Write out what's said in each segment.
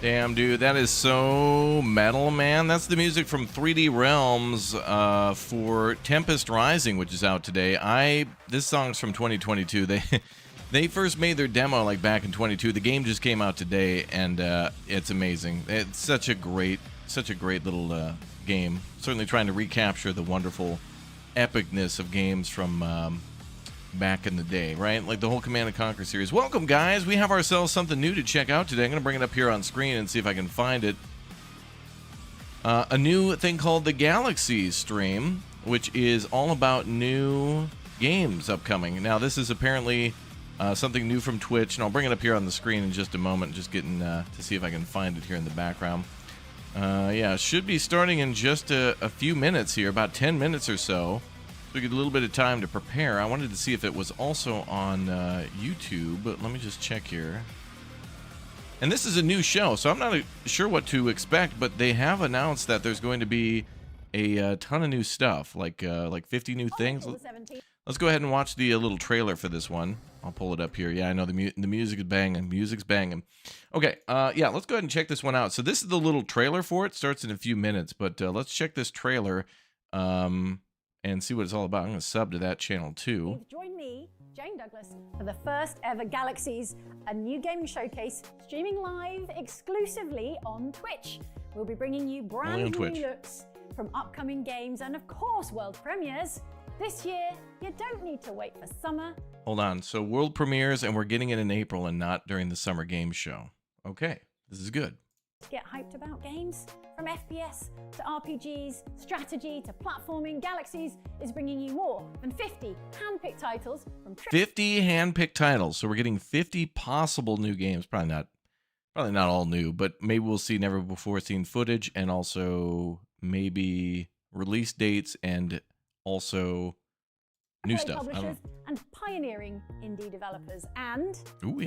Damn, dude, that is so metal, man. That's the music from 3D Realms for Tempest Rising, which is out today. This song's from 2022. They first made their demo like back in 22. The game just came out today, and it's amazing. It's such a great little game. Certainly trying to recapture the wonderful epicness of games from back in the day, right? Like the whole Command & Conquer series. Welcome, guys. We have ourselves something new to check out today. I'm going to bring it up here on screen and see if I can find it. A new thing called the GALAXIES stream, which is all about new games upcoming. Now, this is apparently something new from Twitch, and I'll bring it up here on the screen in just a moment. Just getting to see if I can find it here in the background. Yeah, it should be starting in just a few minutes here, about 10 minutes or so. We get a little bit of time to prepare. I wanted to see if it was also on YouTube, but let me just check here. And this is a new show, so I'm not sure what to expect, but they have announced that there's going to be a ton of new stuff, like 50 new things. Let's go ahead and watch the little trailer for this one. I'll pull it up here. Yeah, I know the music is banging. Music's banging. Okay, yeah, let's go ahead and check this one out. So this is the little trailer for it. Starts in a few minutes, but let's check this trailer. And see what it's all about. I'm going to sub to that channel too. Join me, Jane Douglas, for the first ever GALAXIES, a new gaming showcase streaming live exclusively on Twitch. We'll be bringing you brand new looks from upcoming games and, of course, world premieres. This year, you don't need to wait for summer. Hold on. So world premieres, and we're getting it in April and not during the Summer Games Show. Okay, this is good. Get hyped about games? From FPS to RPGs, strategy to platforming, GALAXIES is bringing you more than 50 hand-picked titles from 50 hand-picked titles. So we're getting 50 possible new games. Probably not all new, but maybe we'll see never before seen footage, and also maybe release dates, and also new stuff. Publishers and pioneering indie developers. And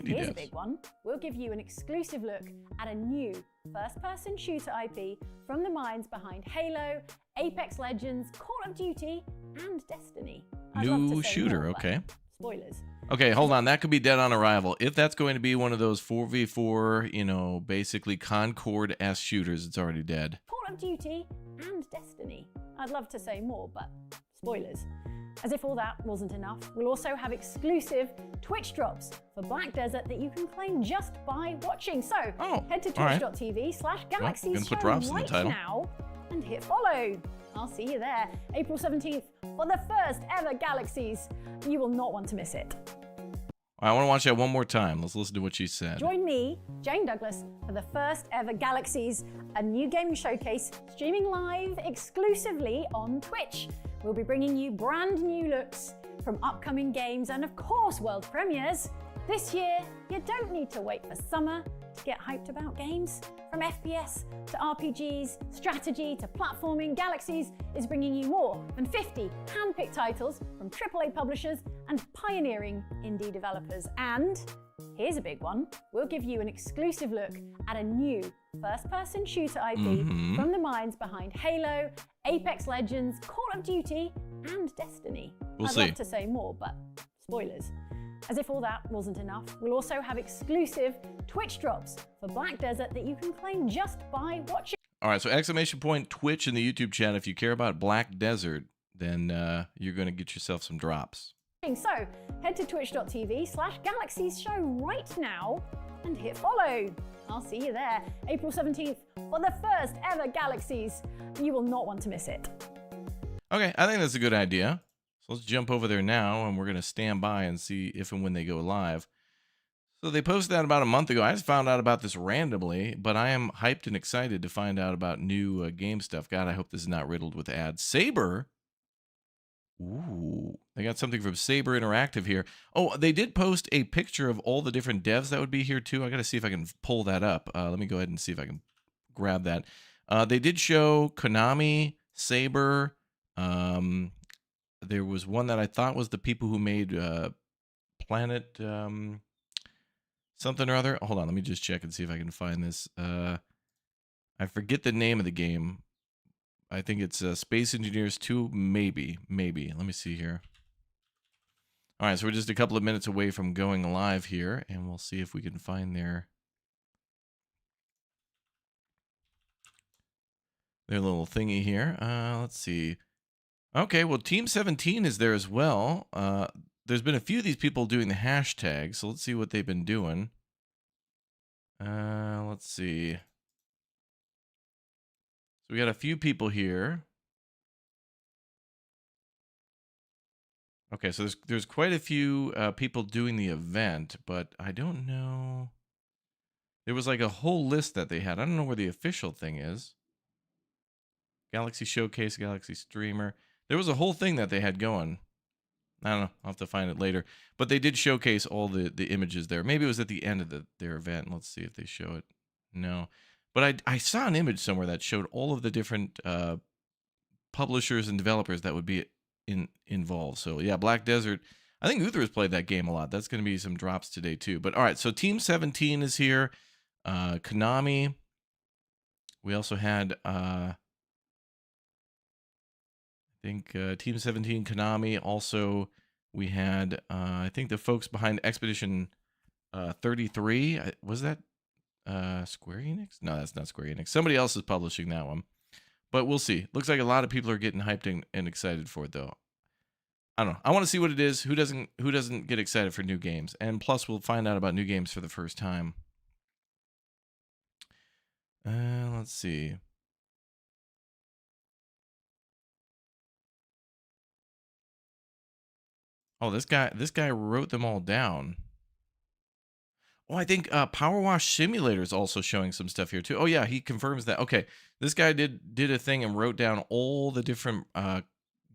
here's a big one. We'll give you an exclusive look at a new first-person shooter IP from the minds behind Halo, Apex Legends, Call of Duty, and Destiny. New shooter, okay. Spoilers. Okay, hold on. That could be dead on arrival. If that's going to be one of those 4v4, you know, basically Concord-esque shooters, it's already dead. Call of Duty and Destiny. I'd love to say more, but spoilers. As if all that wasn't enough, we'll also have exclusive Twitch drops for Black Desert that you can claim just by watching. So head to twitch.tv/GALAXIES right now and hit follow. I'll see you there, April 17th, for the first ever GALAXIES. You will not want to miss it. I want to watch that one more time. Let's listen to what she said. Join me, Jane Douglas, for the first ever GALAXIES, a new gaming showcase streaming live exclusively on Twitch. We'll be bringing you brand new looks from upcoming games and, of course, world premieres. This year, you don't need to wait for summer to get hyped about games. From FPS to RPGs, strategy to platforming, GALAXIES is bringing you more than 50 hand-picked titles from AAA publishers and pioneering indie developers. And here's a big one. We'll give you an exclusive look at a new first-person shooter IP from the minds behind Halo, Apex Legends, Call of Duty, and Destiny. I'd love to say more, but spoilers. As if all that wasn't enough, we'll also have exclusive Twitch drops for Black Desert that you can claim just by watching. All right, so exclamation point Twitch in the YouTube chat. If you care about Black Desert, then you're going to get yourself some drops. So head to twitch.tv/GALAXIES show right now and hit follow. I'll see you there, April 17th, for the first ever GALAXIES. You will not want to miss it. Okay, I think that's a good idea. So let's jump over there now, and we're going to stand by and see if and when they go live. So they posted that about a month ago. I just found out about this randomly, but I am hyped and excited to find out about new game stuff. God, I hope this is not riddled with ads. Saber. Ooh, they got something from Saber Interactive here. Oh, they did post a picture of all the different devs that would be here too. I got to see if I can pull that up. Let me go ahead and see if I can grab that. They did show Konami, Saber. There was one that I thought was the people who made Planet something or other. Hold on, let me just check and see if I can find this. I forget the name of the game. I think it's Space Engineers 2, maybe. Let me see here. All right, so we're just a couple of minutes away from going live here, and we'll see if we can find their their little thingy here. Let's see. Okay, well, Team 17 is there as well. There's been a few of these people doing the hashtag, so let's see what they've been doing. Let's see. So we got a few people here. Okay, so there's quite a few people doing the event, but I don't know. There was like a whole list that they had. I don't know where the official thing is. Galaxy Showcase, Galaxy Streamer. There was a whole thing that they had going. I don't know. I'll have to find it later. But they did showcase all the images there. Maybe it was at the end of their event. Let's see if they show it. No. But I saw an image somewhere that showed all of the different publishers and developers that would be involved. So yeah, Black Desert. I think Uther has played that game a lot. That's going to be some drops today too. But all right, so Team 17 is here. Konami. We also had I think Team 17, Konami. Also, we had I think the folks behind Expedition 33. Was that Square Enix? No, that's not Square Enix. Somebody else is publishing that one. But we'll see. Looks like a lot of people are getting hyped and excited for it, though. I don't know. I want to see what it is. Who doesn't get excited for new games? And plus, we'll find out about new games for the first time. Let's see. Oh, this guy wrote them all down. Oh, I think Power Wash Simulator is also showing some stuff here too. Oh yeah, he confirms that. Okay, this guy did a thing and wrote down all the different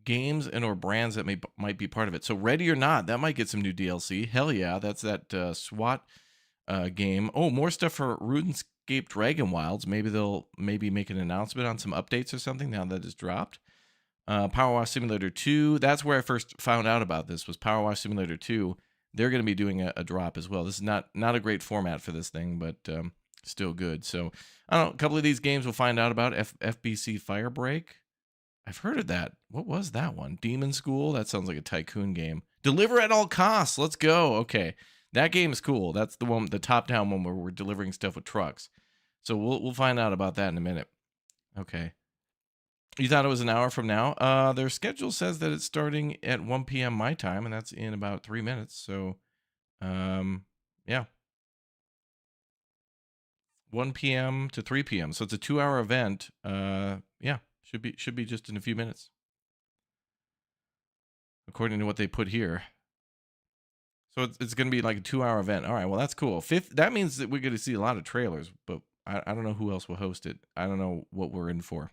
games and or brands that might be part of it. So Ready or Not, that might get some new DLC. Hell yeah, that's that SWAT game. Oh, more stuff for RuneScape Dragon Wilds. Maybe they'll make an announcement on some updates or something now that it's dropped. Power Wash Simulator 2. That's where I first found out about this. Was Power Wash Simulator 2. They're going to be doing a drop as well. This is not a great format for this thing, but still good. So I don't know. A couple of these games we'll find out about. FBC Firebreak. I've heard of that. What was that one? Demon School. That sounds like a tycoon game. Deliver at all costs. Let's go. Okay, that game is cool. That's the one, the top-down one where we're delivering stuff with trucks. So we'll find out about that in a minute. Okay. You thought it was an hour from now? Their schedule says that it's starting at 1 p.m. my time, and that's in about 3 minutes. So, yeah, 1 p.m. to 3 p.m. So it's a 2-hour event. Yeah, should be just in a few minutes, according to what they put here. So it's going to be like a 2-hour event. All right, well that's cool. That means that we're going to see a lot of trailers, but I don't know who else will host it. I don't know what we're in for.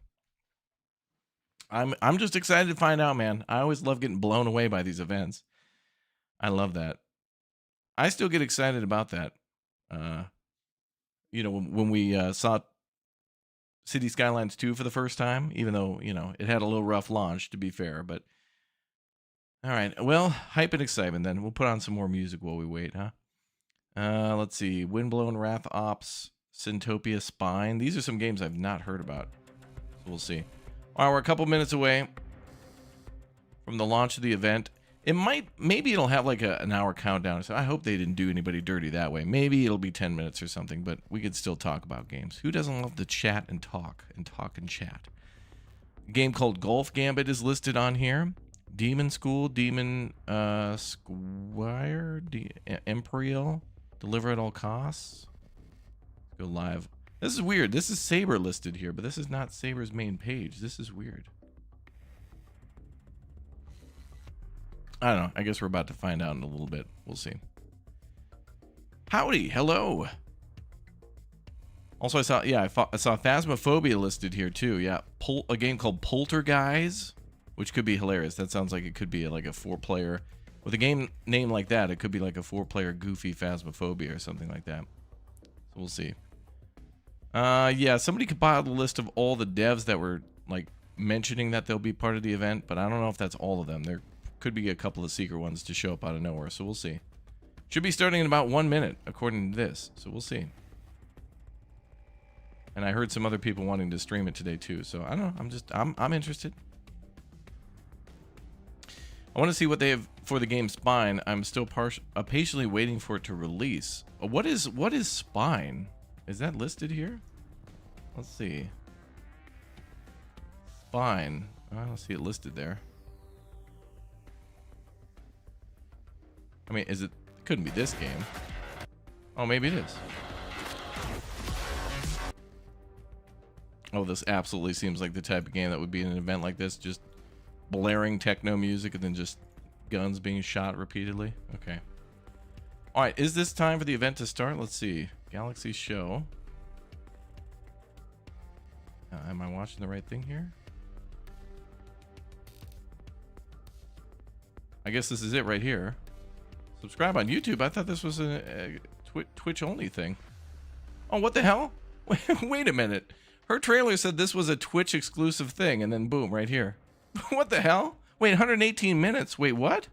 I'm just excited to find out, man. I always love getting blown away by these events. I love that. I still get excited about that. When we saw City Skylines 2 for the first time, even though, it had a little rough launch, to be fair. But all right, well, hype and excitement then. We'll put on some more music while we wait, huh? Let's see. Windblown, Wrath Ops, Syntopia, Spine. These are some games I've not heard about. So we'll see. All right, we're a couple minutes away from the launch of the event. Maybe it'll have like an hour countdown. So I hope they didn't do anybody dirty that way. Maybe it'll be 10 minutes or something, but we could still talk about games. Who doesn't love to chat and talk and chat? A game called Golf Gambit is listed on here. Demon School, Demon Squire, Imperial, Deliver at all costs. Let's go live. This is weird. This is Saber listed here, but this is not Saber's main page. This is weird. I don't know. I guess we're about to find out in a little bit. We'll see. Howdy. Hello. Also, I saw Phasmophobia listed here too. Yeah. A game called Poltergeist, which could be hilarious. That sounds like it could be like a 4-player. With a game name like that, it could be like a 4-player goofy Phasmophobia or something like that. So we'll see. Yeah, somebody compiled a list of all the devs that were like mentioning that they'll be part of the event, but I don't know if that's all of them. There could be a couple of secret ones to show up out of nowhere, so we'll see. Should be starting in about 1 minute, according to this, so we'll see. And I heard some other people wanting to stream it today too, so I don't know. I'm interested. I want to see what they have for the game Spine. I'm still patiently waiting for it to release. What is Spine? Is that listed here? Let's see. fine. I don't see it listed there. I mean, is it? It couldn't be this game. Oh, maybe it is. Oh, this absolutely seems like the type of game that would be in an event like this. Just blaring techno music and then just guns being shot repeatedly. Okay. All right, is this time for the event to start? Let's see. Galaxy show. Am I watching the right thing here? I guess this is it right here. Subscribe on YouTube. I thought this was a Twitch only thing. Oh, what the hell? Wait a minute. Her trailer said this was a Twitch exclusive thing, and then boom, right here. What the hell? Wait, 118 minutes. Wait, what?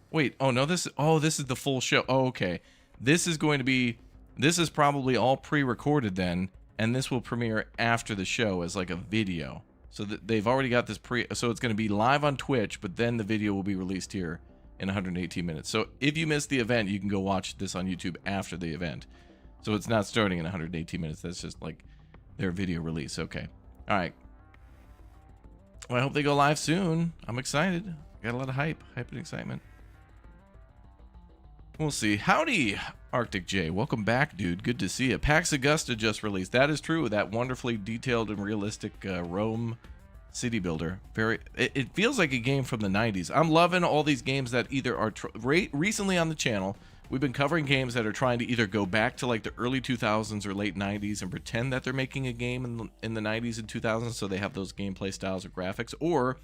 Wait, oh no, this is the full show. Oh, okay. This is probably all pre-recorded then, and this will premiere after the show as like a video. So they've already got this so it's going to be live on Twitch, but then the video will be released here in 118 minutes. So if you missed the event, you can go watch this on YouTube after the event. So it's not starting in 118 minutes. That's just like their video release. Okay. All right. Well, I hope they go live soon. I'm excited. Got a lot of hype and excitement. We'll see. Howdy, Arctic J. Welcome back, dude. Good to see you. PAX Augusta just released. That is true. That wonderfully detailed and realistic Rome city builder. It feels like a game from the 90s. I'm loving all these games that either are recently on the channel. We've been covering games that are trying to either go back to like the early 2000s or late 90s and pretend that they're making a game in the 90s and 2000s, so they have those gameplay styles or graphics. Or,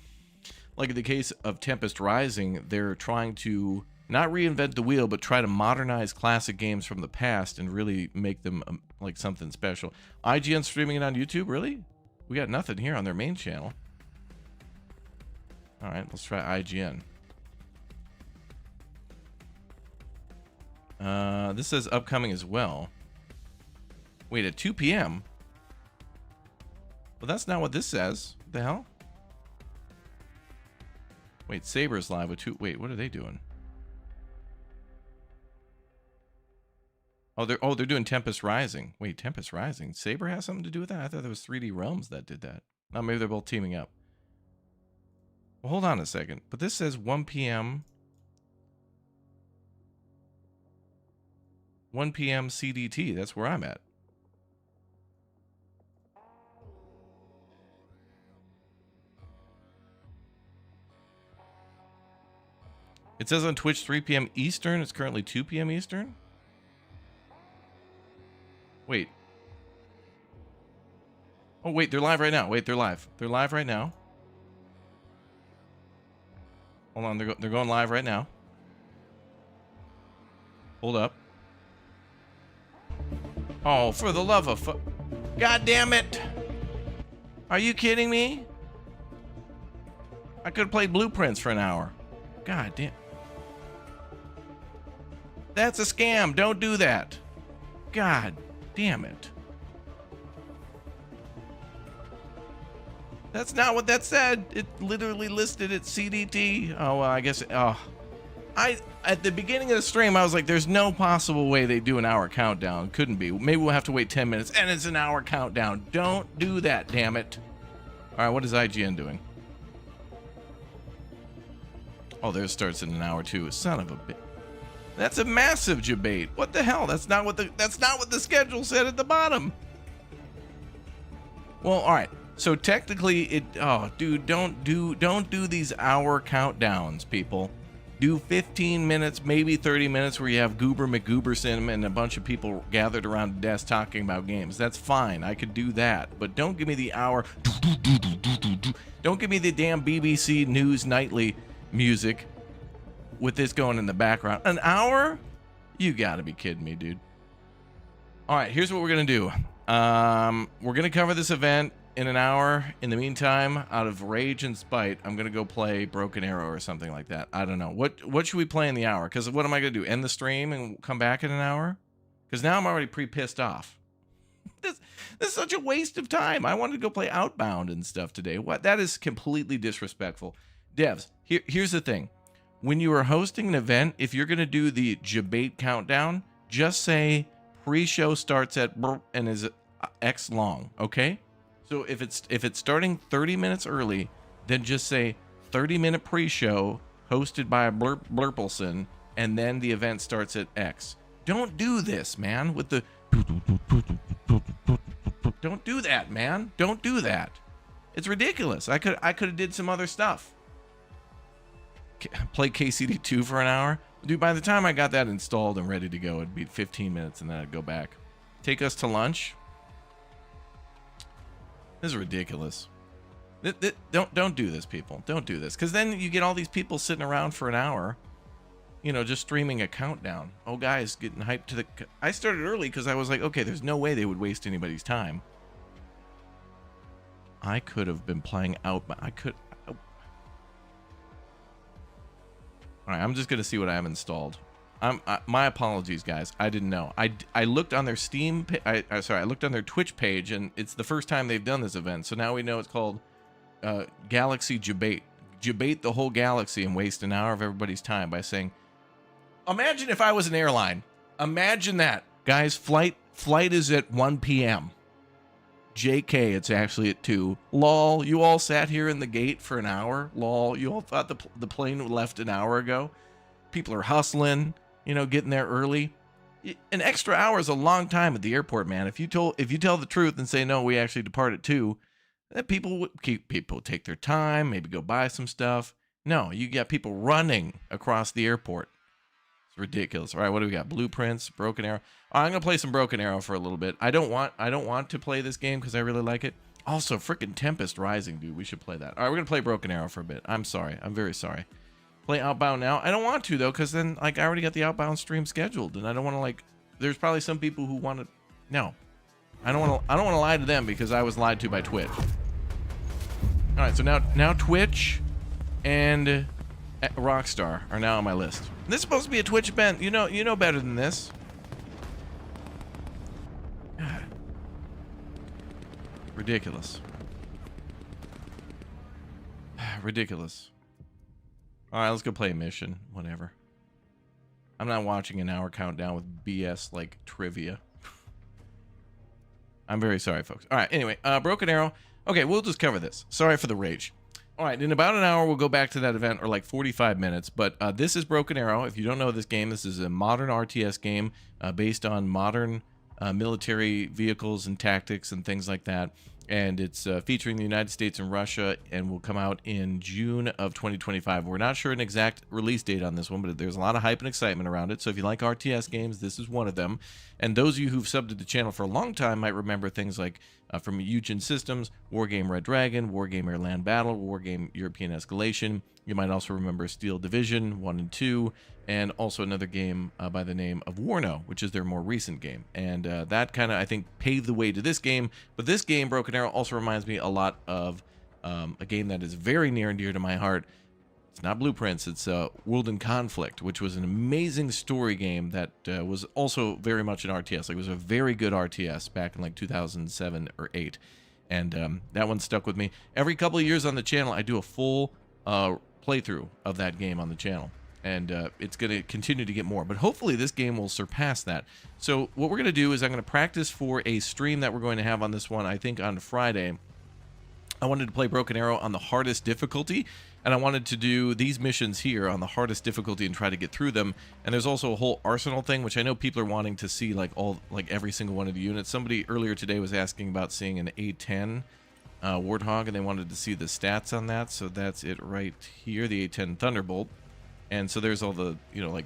like in the case of Tempest Rising, they're trying to not reinvent the wheel, but try to modernize classic games from the past and really make them like something special. IGN streaming it on YouTube? Really? We got nothing here on their main channel. All right, let's try IGN. This says upcoming as well. Wait, at 2 p.m.? Well, that's not what this says. What the hell? Wait, Saber's live with 2. Wait, what are they doing? Oh, they're doing Tempest Rising. Wait, Tempest Rising. Saber has something to do with that? I thought there was 3D Realms that did that. Oh, maybe they're both teaming up. Well, hold on a second. But this says 1 p.m. 1 p.m. CDT. That's where I'm at. It says on Twitch 3 p.m. Eastern. It's currently 2 p.m. Eastern. Wait. Oh, wait, they're live right now. Wait, they're live. They're live right now. Hold on, they're going live right now. Hold up. Oh, for the love of God damn it. Are you kidding me? I could have played Blueprints for an hour. God damn. That's a scam. Don't do that. God damn it. That's not what that said. It literally listed it CDT. Oh, well, I guess. At the beginning of the stream, I was like, there's no possible way they do an hour countdown. Couldn't be. Maybe we'll have to wait 10 minutes, and it's an hour countdown. Don't do that, damn it. All right, what is IGN doing? Oh, theirs starts in an hour too. Son of a bitch. That's a massive debate. What the hell? That's not what the schedule said at the bottom. Well, all right. So technically, oh, dude, don't do these hour countdowns, people. Do 15 minutes, maybe 30 minutes where you have Goober McGooberson and a bunch of people gathered around a desk talking about games. That's fine. I could do that. But don't give me the hour. Don't give me the damn BBC News Nightly music with this going in the background. An hour? You gotta be kidding me, dude. All right, here's what we're gonna do. We're gonna cover this event in an hour. In the meantime, out of rage and spite, I'm gonna go play Broken Arrow or something like that. I don't know. What should we play in the hour? Because what am I gonna do? End the stream and come back in an hour? Because now I'm already pre-pissed off. This is such a waste of time. I wanted to go play Outbound and stuff today. What? That is completely disrespectful. Devs, here's the thing. When you are hosting an event, if you're gonna do the debate countdown, just say pre-show starts at and is X long, okay? So if it's starting 30 minutes early, then just say 30-minute pre-show hosted by a Blurpelson, and then the event starts at X. Don't do this, man, with the don't do that, man. Don't do that. It's ridiculous. I could have did some other stuff. Play KCD2 for an hour. Dude, by the time I got that installed and ready to go, it'd be 15 minutes and then I'd go back. Take us to lunch. This is ridiculous. Don't do this, people. Don't do this. Because then you get all these people sitting around for an hour, you know, just streaming a countdown. Oh, guys, getting hyped to the... I started early because I was like, okay, there's no way they would waste anybody's time. I could have been playing out... I could... All right, I'm just going to see what I have installed. My apologies, guys. I didn't know. I looked on their Steam... I looked on their Twitch page, and it's the first time they've done this event. So now we know it's called Galaxy Debate. Debate the whole galaxy and waste an hour of everybody's time by saying, imagine if I was an airline. Imagine that. Guys, flight is at 1 p.m. JK, it's actually at 2. Lol, you all sat here in the gate for an hour. Lol, you all thought the plane left an hour ago. People are hustling, you know, getting there early. An extra hour is a long time at the airport, man. If you tell the truth and say, no, we actually depart at 2, then people take their time, maybe go buy some stuff. No, you got people running across the airport. It's ridiculous. All right, what do we got? Blueprints, Broken Arrow. I'm gonna play some Broken Arrow for a little bit. I don't want to play this game because I really like it. Also, freaking Tempest Rising, dude. We should play that. All right, we're gonna play Broken Arrow for a bit. I'm sorry. I'm very sorry. Play Outbound now. I don't want to though, because then like I already got the Outbound stream scheduled, and I don't want to like. There's probably some people who want to. No, I don't want to lie to them because I was lied to by Twitch. All right, so now Twitch and Rockstar are now on my list. This is supposed to be a Twitch event. You know better than this. God. Ridiculous. Ridiculous. All right, let's go play a mission. Whatever. I'm not watching an hour countdown with BS like trivia. I'm very sorry, folks. All right, anyway, Broken Arrow. Okay, we'll just cover this. Sorry for the rage. All right, in about an hour, we'll go back to that event, or like 45 minutes. But this is Broken Arrow. If you don't know this game, this is a modern RTS game based on modern military vehicles and tactics and things like that. And it's featuring the United States and Russia, and will come out in June of 2025. We're not sure an exact release date on this one, but there's a lot of hype and excitement around it. So if you like RTS games, this is one of them. And those of you who've subbed to the channel for a long time might remember things like from Eugen Systems, Wargame Red Dragon, Wargame Air Land Battle, Wargame European Escalation. You might also remember Steel Division 1 and 2, and also another game by the name of Warno, which is their more recent game. And that kind of, I think, paved the way to this game. But this game, Broken Arrow, also reminds me a lot of a game that is very near and dear to my heart. It's not Blueprints, it's World in Conflict, which was an amazing story game that was also very much an RTS. Like, it was a very good RTS back in like 2007 or 8. And that one stuck with me. Every couple of years on the channel, I do a full playthrough of that game on the channel. And it's going to continue to get more. But hopefully this game will surpass that. So what we're going to do is I'm going to practice for a stream that we're going to have on this one, I think on Friday. I wanted to play Broken Arrow on the hardest difficulty, and I wanted to do these missions here on the hardest difficulty and try to get through them. And there's also a whole arsenal thing, which I know people are wanting to see, like every single one of the units. Somebody earlier today was asking about seeing an A10 Warthog, and they wanted to see the stats on that. So that's it right here, the A10 Thunderbolt. And so there's all the, you know, like,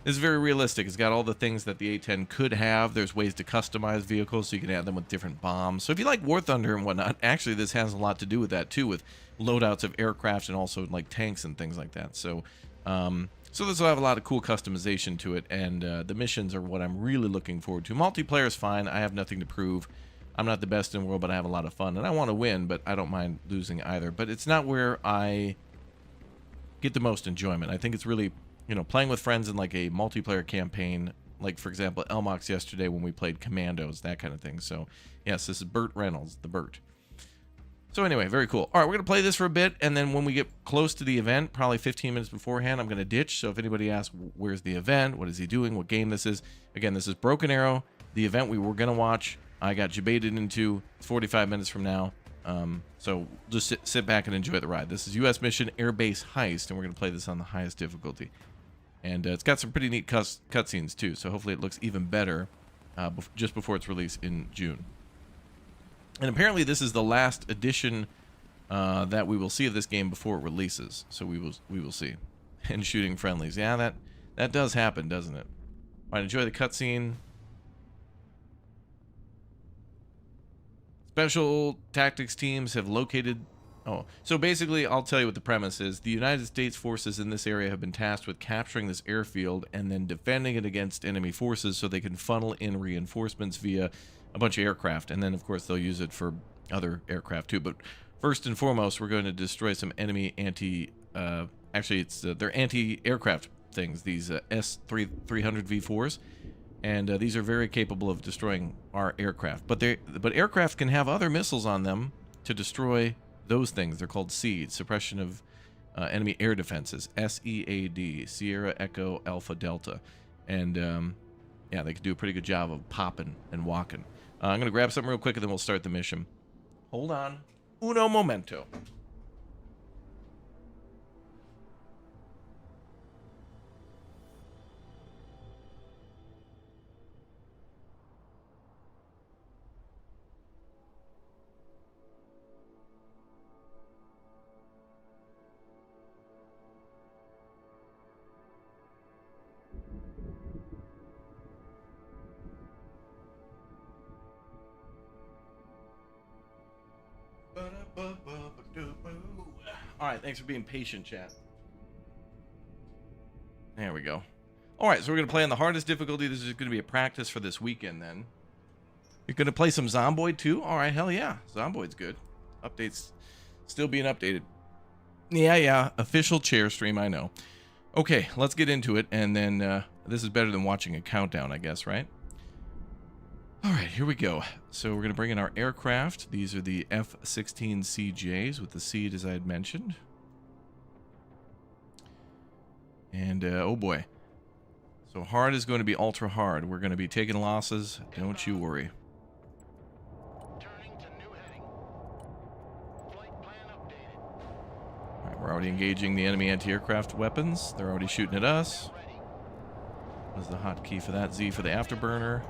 this is very realistic. It's got all the things that the A10 could have. There's ways to customize vehicles so you can add them with different bombs. So if you like War Thunder and whatnot, actually this has a lot to do with that too, with loadouts of aircraft and also like tanks and things like that. So so this will have a lot of cool customization to it, and the missions are what I'm really looking forward to. Multiplayer is fine. I have nothing to prove. I'm not the best in the world, but I have a lot of fun, and I want to win, but I don't mind losing either. But it's not where I get the most enjoyment. I think it's really, you know, playing with friends in like a multiplayer campaign, like for example Elmox yesterday when we played Commandos, that kind of thing. So yes, this is Burt Reynolds, the Burt. So anyway, very cool. All right, we're gonna play this for a bit, and then when we get close to the event, probably 15 minutes beforehand, I'm gonna ditch. So if anybody asks where's the event, what is he doing, what game this is, again, this is Broken Arrow, the event we were gonna watch I got jebaited into 45 minutes from now. So just sit back and enjoy the ride. This is U.S. Mission Airbase Heist, and we're going to play this on the highest difficulty. And it's got some pretty neat cutscenes, too, so hopefully it looks even better just before its release in June. And apparently this is the last edition that we will see of this game before it releases. So we will see. And shooting friendlies. Yeah, that does happen, doesn't it? All right, enjoy the cutscene. Special tactics teams have located... Oh, so basically, I'll tell you what the premise is. The United States forces in this area have been tasked with capturing this airfield and then defending it against enemy forces so they can funnel in reinforcements via a bunch of aircraft. And then, of course, they'll use it for other aircraft, too. But first and foremost, we're going to destroy some enemy actually, it's they're anti-aircraft things, these S-300 V4s. And these are very capable of destroying our aircraft. But aircraft can have other missiles on them to destroy those things. They're called SEAD, Suppression of Enemy Air Defenses. SEAD, Sierra Echo Alpha Delta. And yeah, they can do a pretty good job of popping and walking. I'm going to grab something real quick and then we'll start the mission. Hold on. Uno momento. Alright, thanks for being patient, chat. There we go. Alright, so we're going to play on the hardest difficulty. This is going to be a practice for this weekend, then. You're going to play some Zomboid, too? Alright, hell yeah. Zomboid's good. Updates still being updated. Yeah. Official chair stream, I know. Okay, let's get into it, and then this is better than watching a countdown, I guess, right? Alright, here we go. So we're going to bring in our aircraft. These are the F-16CJs with the SEAD, as I had mentioned. And, oh boy. So hard is going to be ultra hard. We're going to be taking losses. Don't you worry. Turning to new heading. Flight plan updated. Alright, we're already engaging the enemy anti-aircraft weapons. They're already shooting at us. What's the hotkey for that? Z for the afterburner.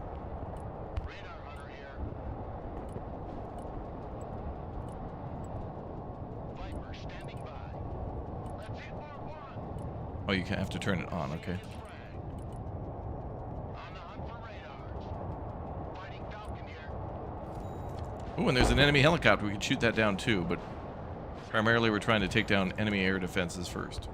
Oh, you have to turn it on, okay. Oh, and there's an enemy helicopter. We can shoot that down too, but primarily we're trying to take down enemy air defenses first.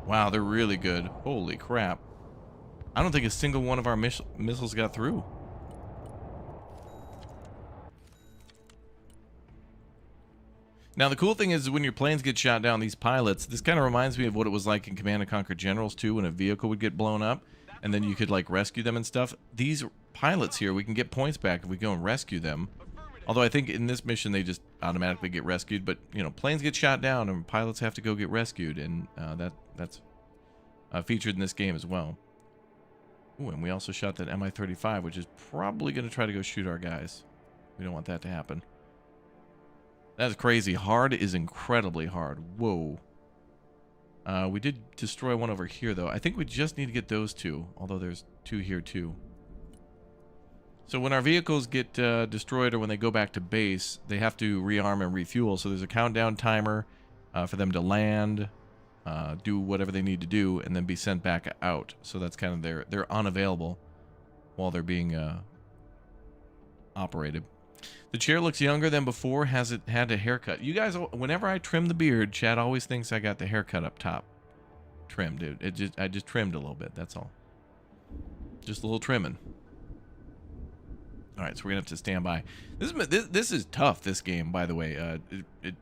Wow, they're really good. Holy crap. I don't think a single one of our missiles got through. Now, the cool thing is when your planes get shot down, these pilots, this kind of reminds me of what it was like in Command & Conquer Generals, too, when a vehicle would get blown up, and then you could, like, rescue them and stuff. These pilots here, we can get points back if we go and rescue them. Although I think in this mission, they just automatically get rescued. But, you know, planes get shot down, and pilots have to go get rescued, and that's featured in this game as well. Ooh, and we also shot that Mi-35, which is probably going to try to go shoot our guys. We don't want that to happen. That's crazy. Hard is incredibly hard. Whoa. We did destroy one over here, though. I think we just need to get those two, although there's two here, too. So when our vehicles get destroyed or when they go back to base, they have to rearm and refuel. So there's a countdown timer for them to land, do whatever they need to do, and then be sent back out. So that's kind of they're unavailable while they're being operated. The chair looks younger than before. Has it had a haircut? You guys, whenever I trim the beard, Chad always thinks I got the haircut up top trimmed, dude. I just trimmed a little bit. That's all. Just a little trimming. All right, so we're gonna have to stand by. This is tough. This game, by the way, it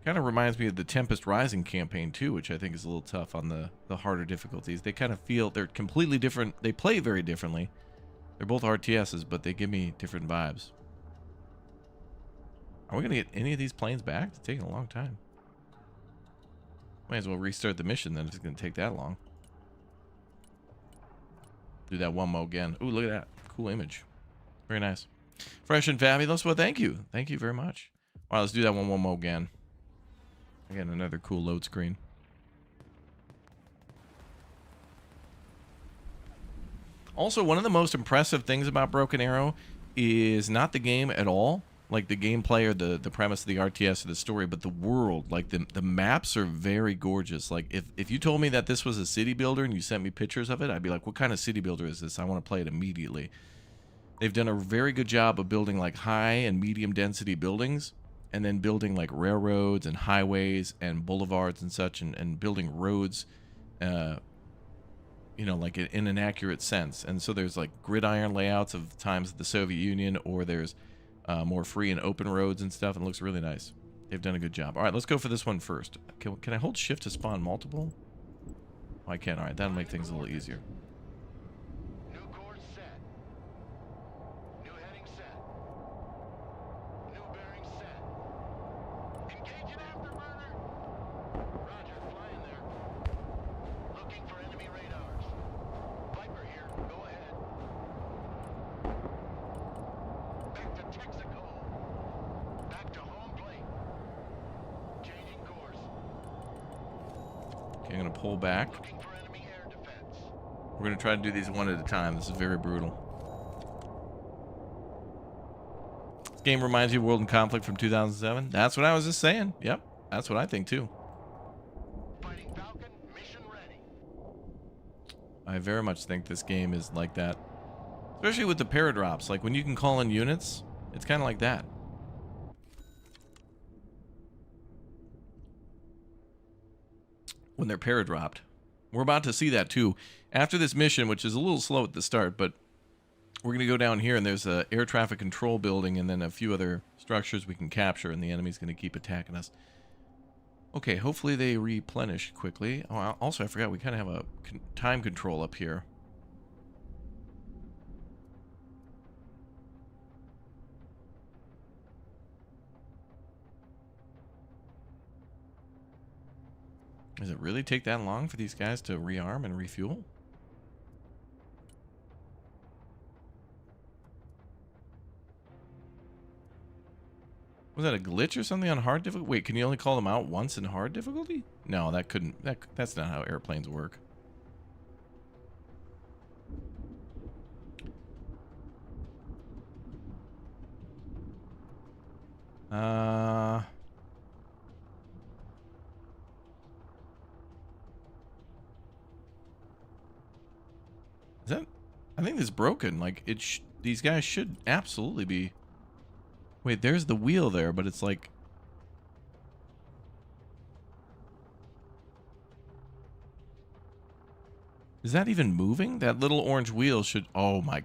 kind of reminds me of the Tempest Rising campaign too, which I think is a little tough on the harder difficulties. They kind of feel they're completely different. They play very differently. They're both RTSs, but they give me different vibes. Are we going to get any of these planes back? It's taking a long time. Might as well restart the mission then if it's going to take that long. Do that one more again. Ooh, look at that. Cool image. Very nice. Fresh and fabulous. Well, thank you. Thank you very much. All right, let's do that one more again. Again, another cool load screen. Also, one of the most impressive things about Broken Arrow is not the game at all, like the gameplay or the premise of the RTS or the story, but the world. Like the maps are very gorgeous. Like if you told me that this was a city builder and you sent me pictures of it, I'd be like, what kind of city builder is this? I want to play it immediately. They've done a very good job of building like high and medium density buildings, and then building like railroads and highways and boulevards and such, and building roads, you know, like in an accurate sense. And so there's like gridiron layouts of times of the Soviet Union, or there's more free and open roads and stuff, and it looks really nice. They've done a good job. All right, let's go for this one first. Can I hold shift to spawn multiple? Oh, I can. All right, that'll make things a little easier. New course set. New heading set. New bearing set. Engaging afterburner. Roger, flying there. Looking for enemy radars. Viper here, go ahead. Back to Texaco. Back to home plate. Changing course. Okay, I'm gonna pull back. Looking for enemy air defense. We're gonna try to do these one at a time. This is very brutal. This game reminds you of World in Conflict from 2007. That's what I was just saying. Yep, that's what I think too. Fighting Falcon, mission ready. I very much think this game is like that. Especially with the paradrops. Like when you can call in units, it's kind of like that. When they're paradropped. We're about to see that too. After this mission, which is a little slow at the start, but we're going to go down here and there's a air traffic control building and then a few other structures we can capture, and the enemy's going to keep attacking us. Okay, hopefully they replenish quickly. Oh, also, I forgot we kind of have a time control up here. Does it really take that long for these guys to rearm and refuel? Was that a glitch or something on hard difficulty? Wait, can you only call them out once in hard difficulty? No, that couldn't. That's not how airplanes work. Is that? I think it's broken. Like these guys should absolutely be. Wait, there's the wheel there, but it's like. Is that even moving? That little orange wheel should. Oh my.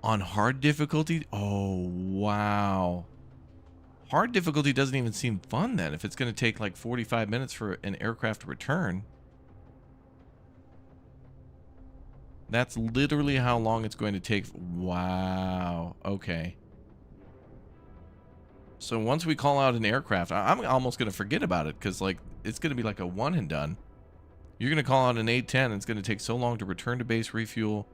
On hard difficulty? Oh, wow. Hard difficulty doesn't even seem fun then if it's going to take like 45 minutes for an aircraft to return. That's literally how long it's going to take. Wow. Okay. So once we call out an aircraft, I'm almost going to forget about it because like it's going to be like a one and done. You're going to call out an A-10 and it's going to take so long to return to base, refuel.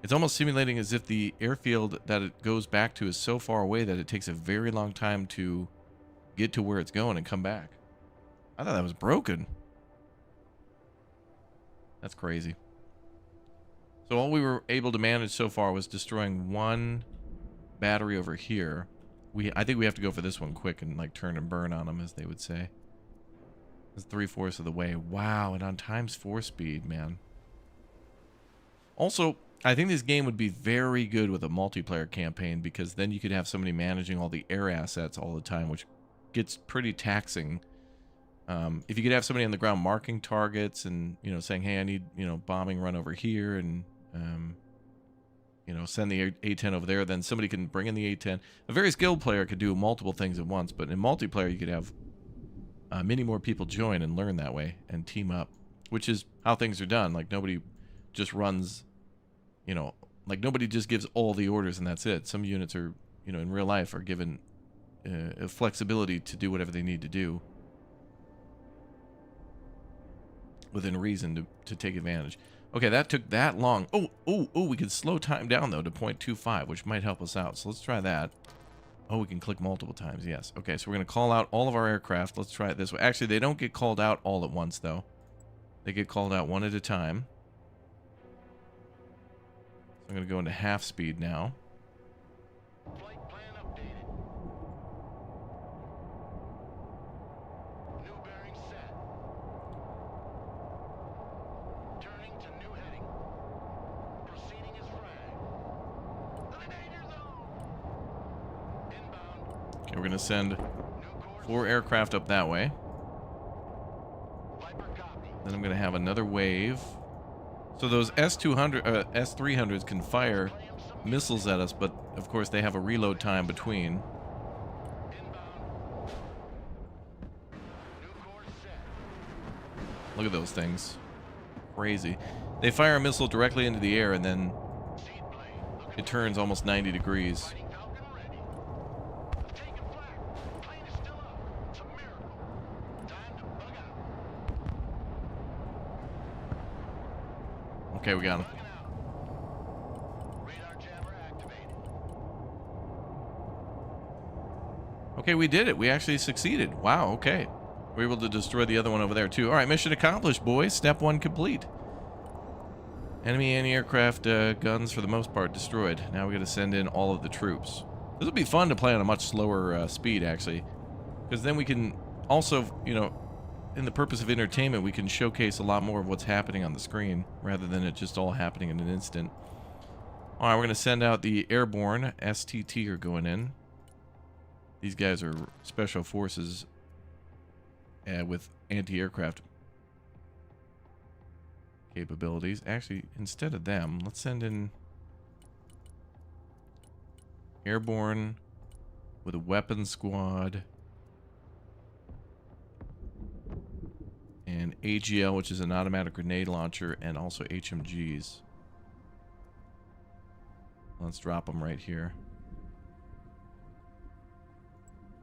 It's almost simulating as if the airfield that it goes back to is so far away that it takes a very long time to get to where it's going and come back. I thought that was broken. That's crazy. So all we were able to manage so far was destroying one battery over here. I think we have to go for this one quick and like turn and burn on them, as they would say. It's 3/4 of the way. Wow, and on ×4 speed, man. Also, I think this game would be very good with a multiplayer campaign because then you could have somebody managing all the air assets all the time, which gets pretty taxing. If you could have somebody on the ground marking targets and, you know, saying, hey, I need, you know, bombing run over here and, you know, send the A-10 over there, then somebody can bring in the A-10. A very skilled player could do multiple things at once, but in multiplayer you could have many more people join and learn that way and team up, which is how things are done. Like nobody just runs, you know, like nobody just gives all the orders and that's it. Some units are, you know, in real life are given flexibility to do whatever they need to do. within reason to take advantage. Okay, that took that long. Oh, we can slow time down, though, to 0.25, which might help us out. So let's try that. Oh, we can click multiple times, yes. Okay, so we're going to call out all of our aircraft. Let's try it this way. Actually, they don't get called out all at once, though. They get called out one at a time. So I'm going to go into half speed now. Flight plan updated. New bearing set. Turning to new heading. Proceeding as flag. To the danger zone. Inbound. Okay, we're going to send New course. 4 aircraft up that way. Viper copy. Then I'm going to have another wave. So those S-300s can fire missiles at us, but of course they have a reload time between. Inbound. New course set. Look at those things. Crazy. They fire a missile directly into the air, and then Seat plane. Looking it turns almost 90 degrees. Fighting Falcon ready. Taking flag. Plane is still up. It's a miracle. Time to bug out. Okay, we got him. Bugging out. Radar jammer activated. Okay, we did it. We actually succeeded. Wow, okay. We were able to destroy the other one over there, too. All right, mission accomplished, boys. Step 1 complete. Enemy anti-aircraft guns, for the most part, destroyed. Now we got to send in all of the troops. This will be fun to play on a much slower speed, actually. Because then we can also, you know, in the purpose of entertainment, we can showcase a lot more of what's happening on the screen, rather than it just all happening in an instant. All right, we're going to send out the airborne. STT are going in. These guys are special forces with anti-aircraft capabilities. Actually, instead of them, let's send in airborne with a weapons squad and AGL, which is an automatic grenade launcher, and also HMGs. Let's drop them right here.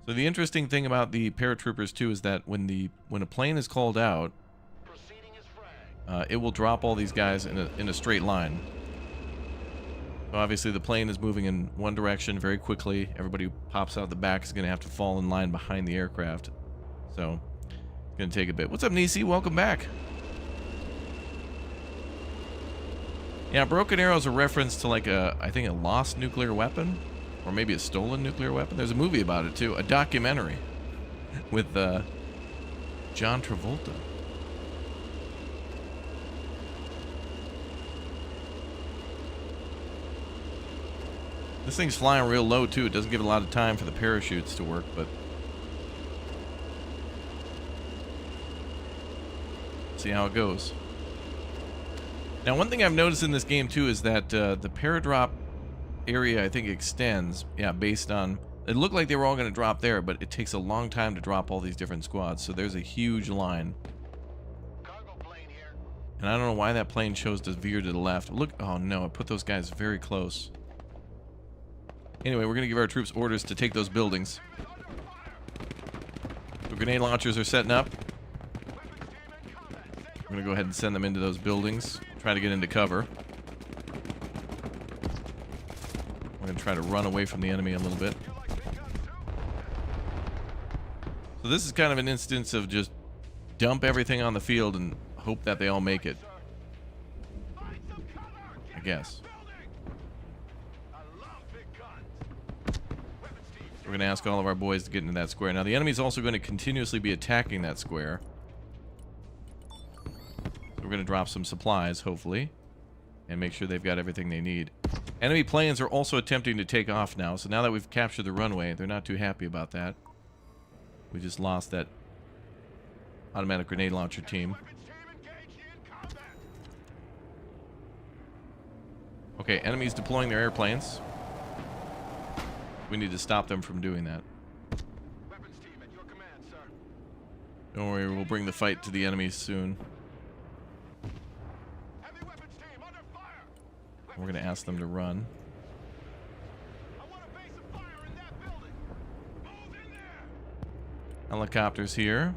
So the interesting thing about the paratroopers too is that when a plane is called out, Proceeding as flag. it will drop all these guys in a straight line. So obviously the plane is moving in one direction very quickly. Everybody who pops out the back is going to have to fall in line behind the aircraft. So it's going to take a bit. What's up, Nisi? Welcome back. Yeah, broken arrow is a reference to like I think a lost nuclear weapon. Or maybe a stolen nuclear weapon. There's a movie about it, too. A documentary with John Travolta. This thing's flying real low, too. It doesn't give it a lot of time for the parachutes to work, but... see how it goes. Now, one thing I've noticed in this game, too, is that the paradrop area, I think, extends, yeah, based on, it looked like they were all going to drop there, but it takes a long time to drop all these different squads, so there's a huge line. Cargo plane here. And I don't know why that plane chose to veer to the left. Look, oh no, I put those guys very close. Anyway, we're going to give our troops orders to take those buildings. The grenade launchers are setting up. We're going to go ahead and send them into those buildings, try to get into cover. We're going to try to run away from the enemy a little bit. So this is kind of an instance of just dump everything on the field and hope that they all make it. I guess. We're going to ask all of our boys to get into that square. Now the enemy's also going to continuously be attacking that square. So we're going to drop some supplies, hopefully, and make sure they've got everything they need. Enemy planes are also attempting to take off now, so now that we've captured the runway, they're not too happy about that. We just lost that automatic grenade launcher team. Okay, enemies deploying their airplanes. We need to stop them from doing that. Weapons team at your command, sir. Don't worry, we'll bring the fight to the enemies soon. Heavy weapons team under fire. We're going to ask them to run. I want a base of fire in that building. Move in there. Helicopters here.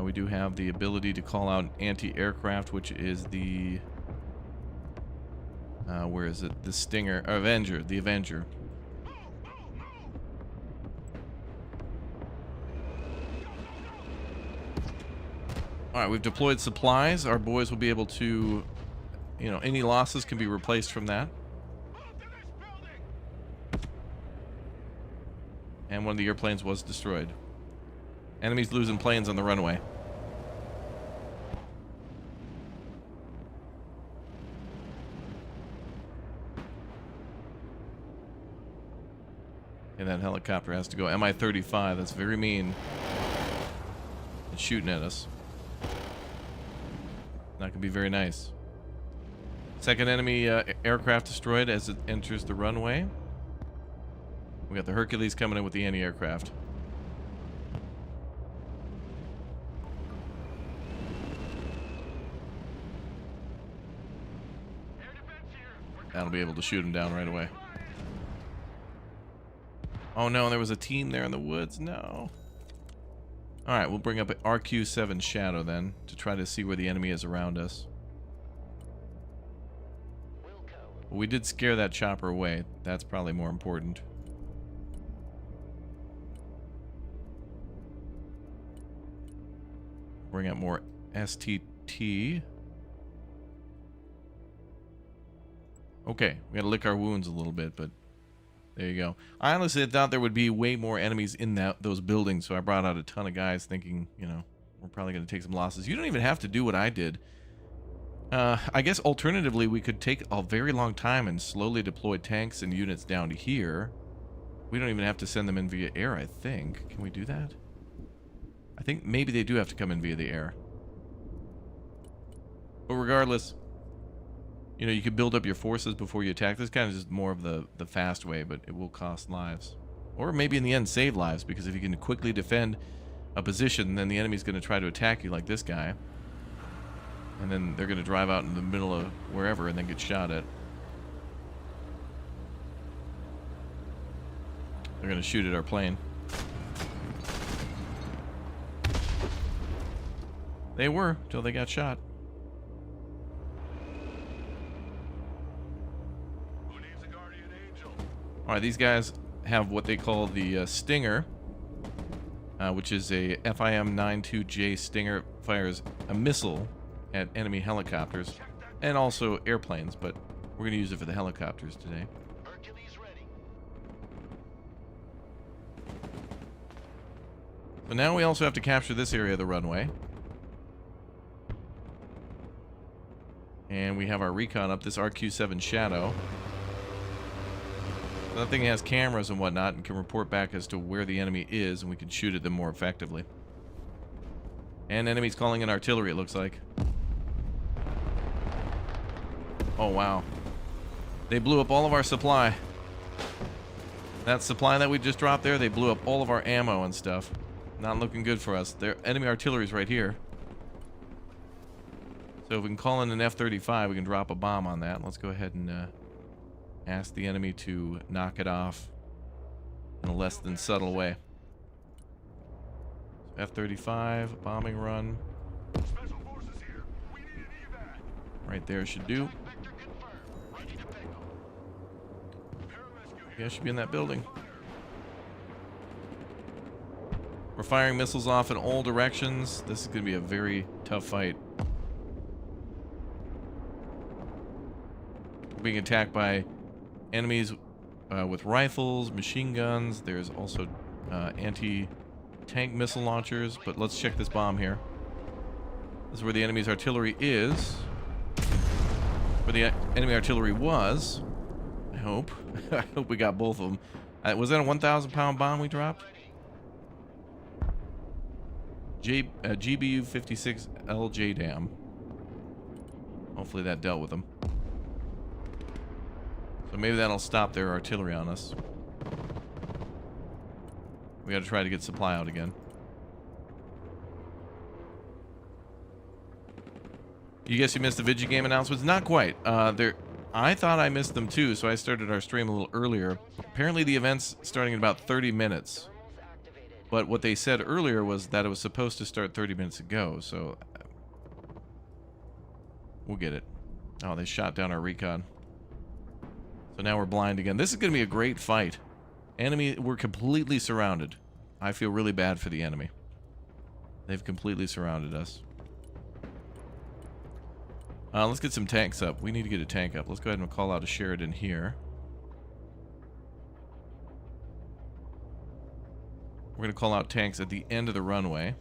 We do have the ability to call out anti-aircraft, which is the... where is it? The Stinger. Avenger. The Avenger. Alright, we've deployed supplies. Our boys will be able to... You know, any losses can be replaced from that. And one of the airplanes was destroyed. Enemies losing planes on the runway. And that helicopter has to go. Mi-35, that's very mean. It's shooting at us. Not gonna be very nice. Second enemy aircraft destroyed as it enters the runway. We got the Hercules coming in with the anti-aircraft. That'll be able to shoot him down right away. Oh no, there was a team there in the woods. No. Alright, we'll bring up an RQ-7 Shadow then to try to see where the enemy is around us. Well, we did scare that chopper away. That's probably more important. Bring up more STT. Okay, we gotta lick our wounds a little bit, but there you go. I honestly thought there would be way more enemies in those buildings, so I brought out a ton of guys thinking, you know, we're probably gonna take some losses. You don't even have to do what I did. I guess alternatively, we could take a very long time and slowly deploy tanks and units down to here. We don't even have to send them in via air, I think. Can we do that? I think maybe they do have to come in via the air. But regardless, you know, you could build up your forces before you attack. This kind of just more of the fast way, but it will cost lives. Or maybe in the end save lives, because if you can quickly defend a position, then the enemy's going to try to attack you like this guy. And then they're going to drive out in the middle of wherever and then get shot at. They're going to shoot at our plane. They were, till they got shot. Who needs a guardian angel? Alright, these guys have what they call the Stinger, which is a FIM-92J Stinger. Fires a missile at enemy helicopters and also airplanes, but we're going to use it for the helicopters today. Hercules ready. But now we also have to capture this area of the runway. And we have our recon up, this RQ-7 Shadow. That thing has cameras and whatnot and can report back as to where the enemy is, and we can shoot at them more effectively. And enemies calling in artillery, it looks like. Oh, wow. They blew up all of our supply. That supply that we just dropped there, they blew up all of our ammo and stuff. Not looking good for us. Their enemy artillery's right here. So if we can call in an F-35, we can drop a bomb on that. Let's go ahead and ask the enemy to knock it off in a less than subtle way. F-35, bombing run. Special forces here. We need an evac. Right there should do. Vector confirmed. Ready to pick 'em. Pararescue here. Yeah, should be in that building. We're firing missiles off in all directions. This is going to be a very tough fight. We're being attacked by enemies with rifles, machine guns. There's also anti-tank missile launchers. But let's check this bomb here. This is where the enemy's artillery is. Where the enemy artillery was. I hope. I hope we got both of them. Was that a 1,000-pound bomb we dropped? GBU-56 LJ Dam. Hopefully that dealt with them. So maybe that'll stop their artillery on us. We gotta try to get supply out again. You guess you missed the Vigi game announcements? Not quite. I thought I missed them too, so I started our stream a little earlier. Apparently the event's starting in about 30 minutes. But what they said earlier was that it was supposed to start 30 minutes ago, so we'll get it. Oh, they shot down our recon. So now we're blind again. This is going to be a great fight. Enemy, we're completely surrounded. I feel really bad for the enemy. They've completely surrounded us. Let's get some tanks up. We need to get a tank up. Let's go ahead and call out a Sheridan here. We're going to call out tanks at the end of the runway.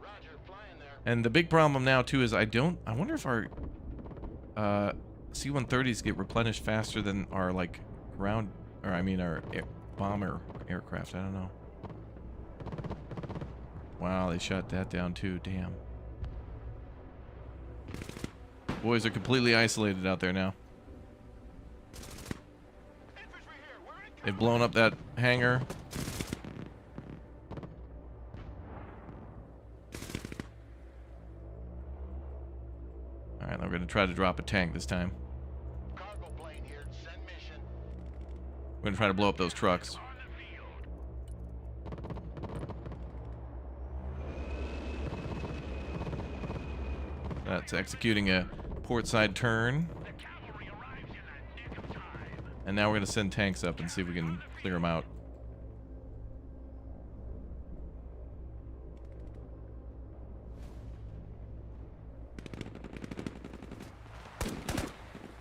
Roger, flying there. And the big problem now, too, is I wonder if our C-130s get replenished faster than our, like, ground... Or, I mean, our bomber aircraft. I don't know. Wow, they shot that down, too. Damn. Boys are completely isolated out there now. Infantry here. We're in They've blown up that hangar. Alright, I'm going to try to drop a tank this time. cargo plane here. Send mission. We're going to try to blow up those trucks. On the field. That's executing a portside turn. The cavalry arrives in the nick of time. And now we're going to send tanks up and see if we can clear them out.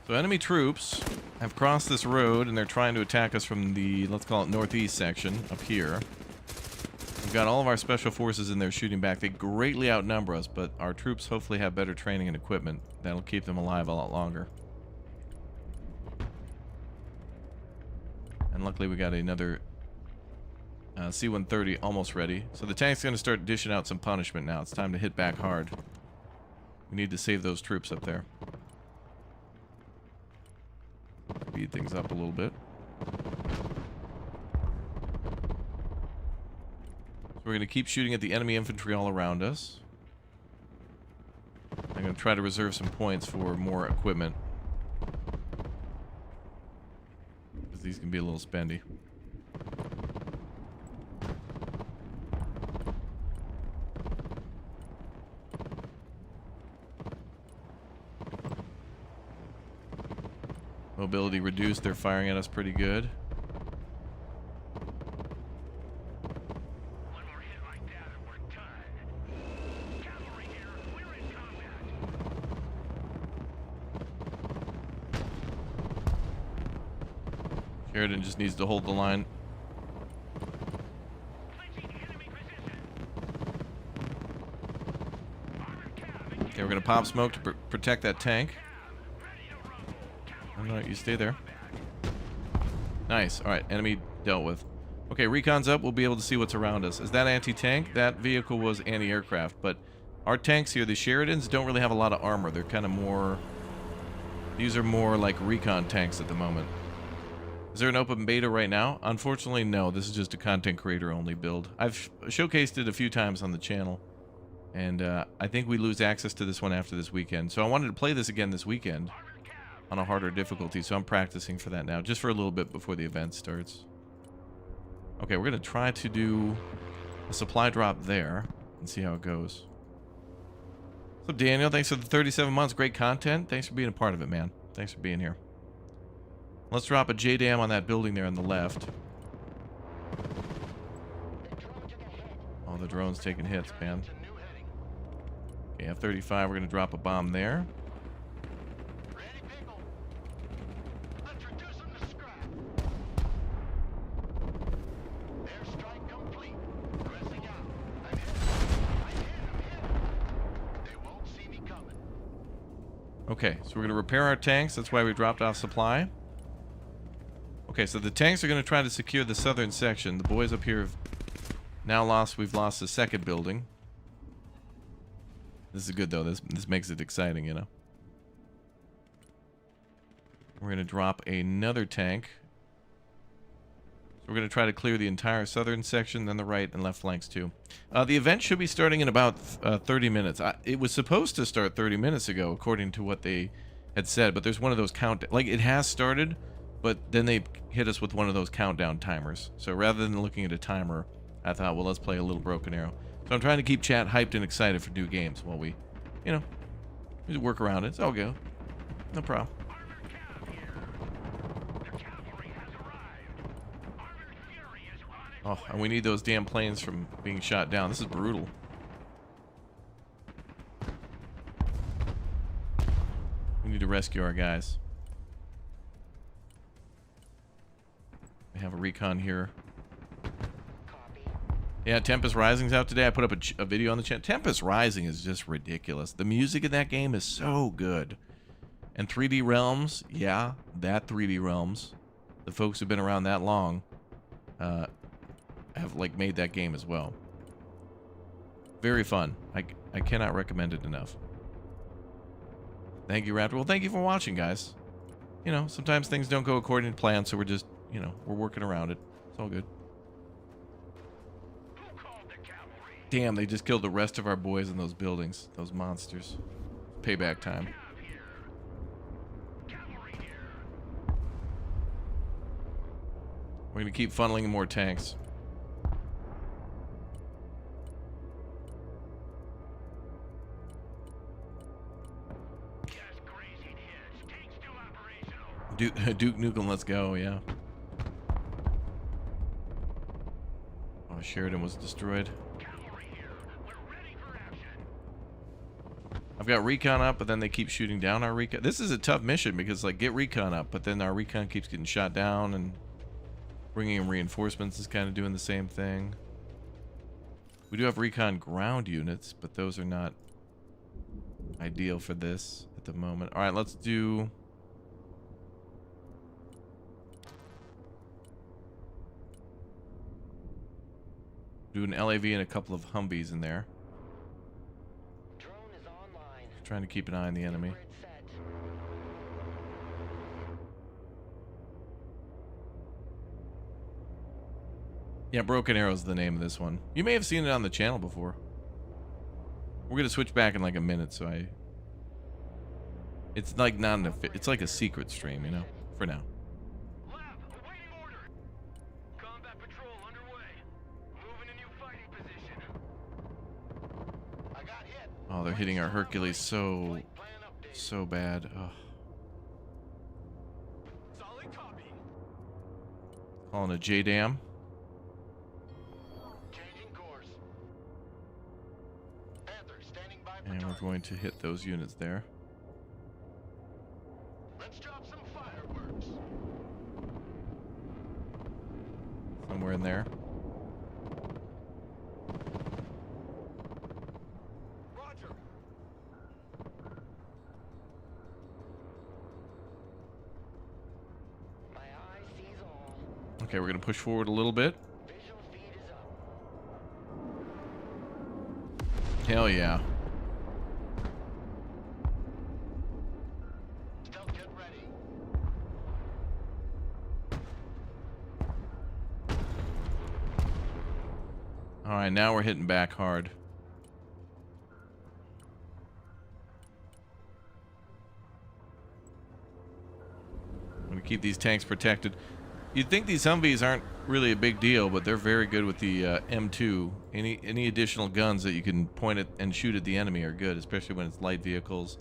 So enemy troops have crossed this road and they're trying to attack us from the, let's call it northeast section up here. We've got all of our special forces in there shooting back. They greatly outnumber us, but our troops hopefully have better training and equipment. That'll keep them alive a lot longer. And luckily we got another C-130 almost ready. So the tank's going to start dishing out some punishment now. It's time to hit back hard. We need to save those troops up there. Speed things up a little bit. So we're going to keep shooting at the enemy infantry all around us. I'm going to try to reserve some points for more equipment, because these can be a little spendy. Mobility reduced. They're firing at us pretty good. One more hit like that and we're done. Cavalry here. We're in combat. Sheridan just needs to hold the line. Clinching enemy position. Armored cav. Okay, we're going to pop smoke to protect that tank. Ready to rumble. No, you stay there. Nice. All right, enemy dealt with. Okay, recon's up. We'll be able to see what's around us. Is that anti-tank? That vehicle was anti-aircraft, but our tanks here, the Sheridans, don't really have a lot of armor. They're kind of more... These are more like recon tanks at the moment. Is there an open beta right now? Unfortunately, no. This is just a content creator only build. I've showcased it a few times on the channel, and I think we lose access to this one after this weekend. So I wanted to play this again this weekend on a harder difficulty, so I'm practicing for that now, just for a little bit before the event starts. Okay, we're going to try to do a supply drop there and see how it goes. What's up, Daniel? Thanks for the 37 months. Great content. Thanks for being a part of it, man. Thanks for being here. Let's drop a JDAM on that building there on the left. Oh, the drone's taking hits, man. To new heading. Okay, F-35, we're going to drop a bomb there. Ready, pickle. Let's reduce them to scrap. Airstrike complete. Pressing out. I'm hit. I'm hit. They won't see me coming. Okay, so we're going to repair our tanks. That's why we dropped off supply. Okay, so the tanks are going to try to secure the southern section. The boys up here have now lost. We've lost the second building. This is good, though. This makes it exciting, you know. We're going to drop another tank. So we're going to try to clear the entire southern section, then the right and left flanks, too. The event should be starting in about 30 minutes. It was supposed to start 30 minutes ago, according to what they had said, but there's one of those count... Like, it has started, But then they hit us with one of those countdown timers. So rather than looking at a timer, I thought, well, let's play a little Broken Arrow. So I'm trying to keep chat hyped and excited for new games while we, you know, we work around it. It's all good. No problem. Oh, and we need those damn planes from being shot down. This is brutal. We need to rescue our guys. We have a recon here. Yeah, Tempest Rising's out today. I put up a video on the channel. Tempest Rising is just ridiculous. The music in that game is so good. And 3D Realms, yeah, that 3D Realms. The folks who've been around that long have like made that game as well. Very fun. I cannot recommend it enough. Thank you, Raptor. Well, thank you for watching, guys. You know, sometimes things don't go according to plan, so we're just, you know, we're working around it. It's all good. Damn, they just killed the rest of our boys in those buildings. Those monsters. Payback time. We're gonna keep funneling more tanks. Duke Nukem, let's go, yeah. Oh, Sheridan was destroyed. I've got recon up, but then they keep shooting down our recon. This is a tough mission because, like, get recon up, but then our recon keeps getting shot down, and bringing in reinforcements is kind of doing the same thing. We do have recon ground units, but those are not ideal for this at the moment. All right, let's do... do an LAV and a couple of Humvees in there. Drone is online. Trying to keep an eye on the enemy. Yeah, Broken Arrow is the name of this one. You may have seen it on the channel before. We're gonna switch back in like a minute, so it's like not an it's like a secret stream, you know, for now. Lab, awaiting order. Combat patrol underway. Moving to new fighting position. I got hit. Oh, they're hitting our Hercules so Plan update. so bad. Oh. Solid copy. Calling a J-Dam. Changing course. Panther standing by for And we're target. going to hit those units there. Let's drop some fireworks. Somewhere in there. Roger. My eye sees all. Okay, we're gonna push forward a little bit. Visual feed is up. Hell yeah. Stealth jet ready. All right, now we're hitting back hard. I'm gonna keep these tanks protected. You'd think these Humvees aren't really a big deal, but they're very good with the M2. Any additional guns that you can point at and shoot at the enemy are good, especially when it's light vehicles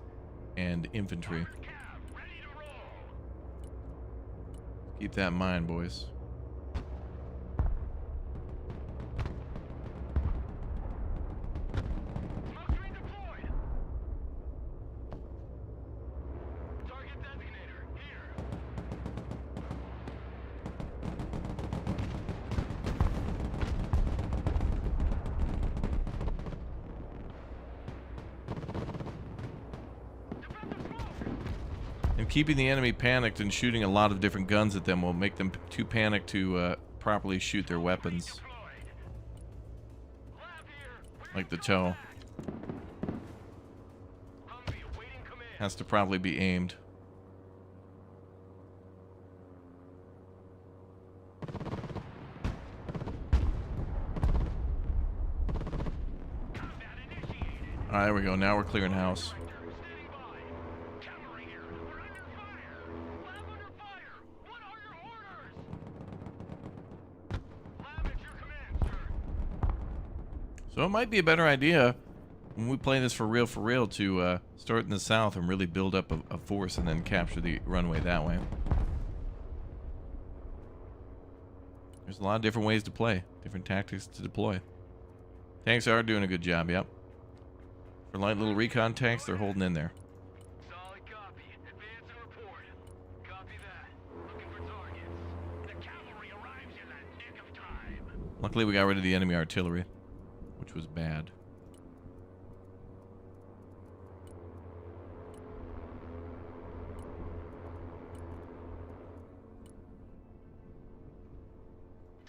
and infantry. Cab, ready to roll. Keep that in mind, boys. Smoke screen deployed. Target designator here. Defensive smoke. And keeping the enemy panicked and shooting a lot of different guns at them will make them too panicked to properly shoot their weapons, Deployed. Lab here. like the TOW. Humvee awaiting command. Has to probably be aimed. Combat initiated. All right, there we go. Now we're clearing house. Standing by. Cavalry here. We're under fire. Lab under fire. What are So it might be a better idea when we play this for real, to start in the south and really build up a force and then capture the runway that way. There's a lot of different ways to play, different tactics to deploy. Tanks are doing a good job, yep. For light little recon tanks, they're holding in there. Solid copy. Advance and report. Copy that. Looking for targets. The cavalry arrives in the nick of time. Luckily, we got rid of the enemy artillery, which was bad.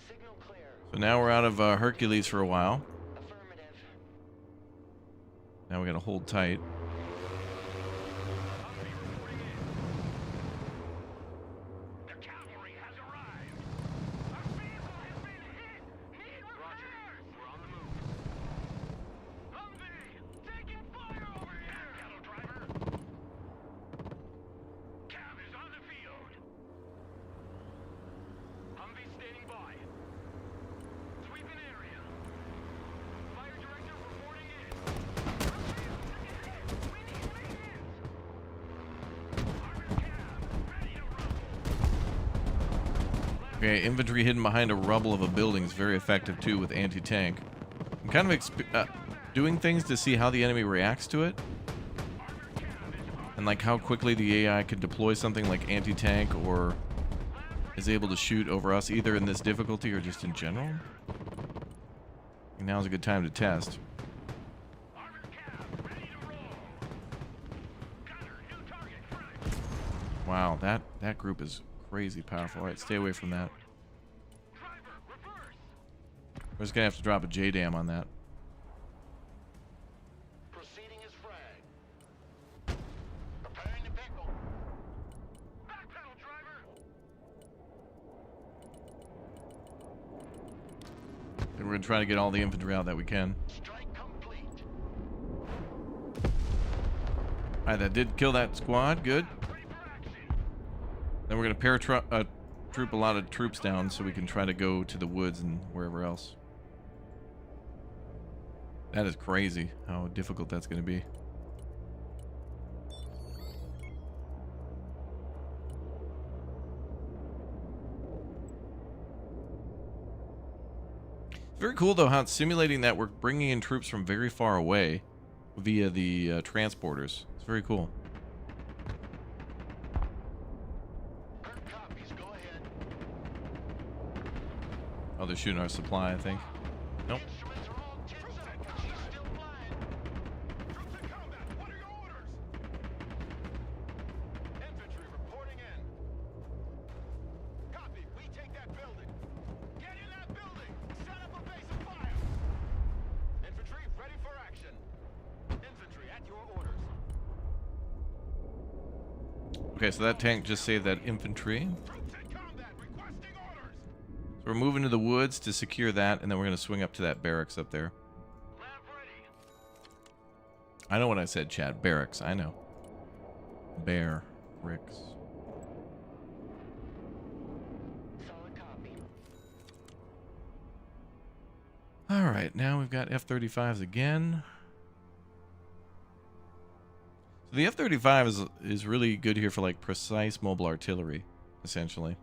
Signal clear. So now we're out of Hercules for a while. Affirmative. Now we gotta hold tight. Humvee reporting in. The cavalry has arrived. Our vehicle has been hit. Need repairs. We're on the move. Humvee, taking fire over here. Yellow driver. Cav is on the field. Humvee standing by. Sweeping area. Fire director reporting in. We need maintenance. Armored cab, ready to rumble. Okay, infantry hidden behind a rubble of a building is very effective too with anti-tank. I'm kind of doing things to see how the enemy reacts to it, and like how quickly the AI could deploy something like anti-tank or is able to shoot over us, either in this difficulty or just in general. And now's a good time to test. Armored cab, ready to roll. Gunner, new target front. Wow, that group is crazy powerful. All right, stay away from that. Driver, reverse. We're just gonna have to drop a JDAM on that. Proceeding as frag. Preparing to pickle. Back pedal, driver. And we're gonna try to get all the infantry out that we can. Strike complete. All right, that did kill that squad. Good. Ready for action. Then we're gonna troop a lot of troops down so we can try to go to the woods and wherever else. That is crazy how difficult that's gonna be. Very cool though how it's simulating that we're bringing in troops from very far away via the transporters. It's very cool. Kirk copies. Go ahead. Oh, they're shooting our supply, I think. Nope. Instruments are all 10 seconds. She's still flying. Troops in combat. What are your orders? Infantry reporting in. Copy. We take that building. Get in that building. Set up a base of fire. Infantry ready for action. Infantry at your orders. Okay, so that tank just saved that infantry. Troops in combat. Requesting orders. So we're moving to the woods to secure that, and then we're going to swing up to that barracks up there. Lab ready. I know what I said, Chad. Barracks. I know. Bear. Bricks. Solid copy. All right, now we've got F-35s again. So the F-35 is really good here for like precise mobile artillery, essentially.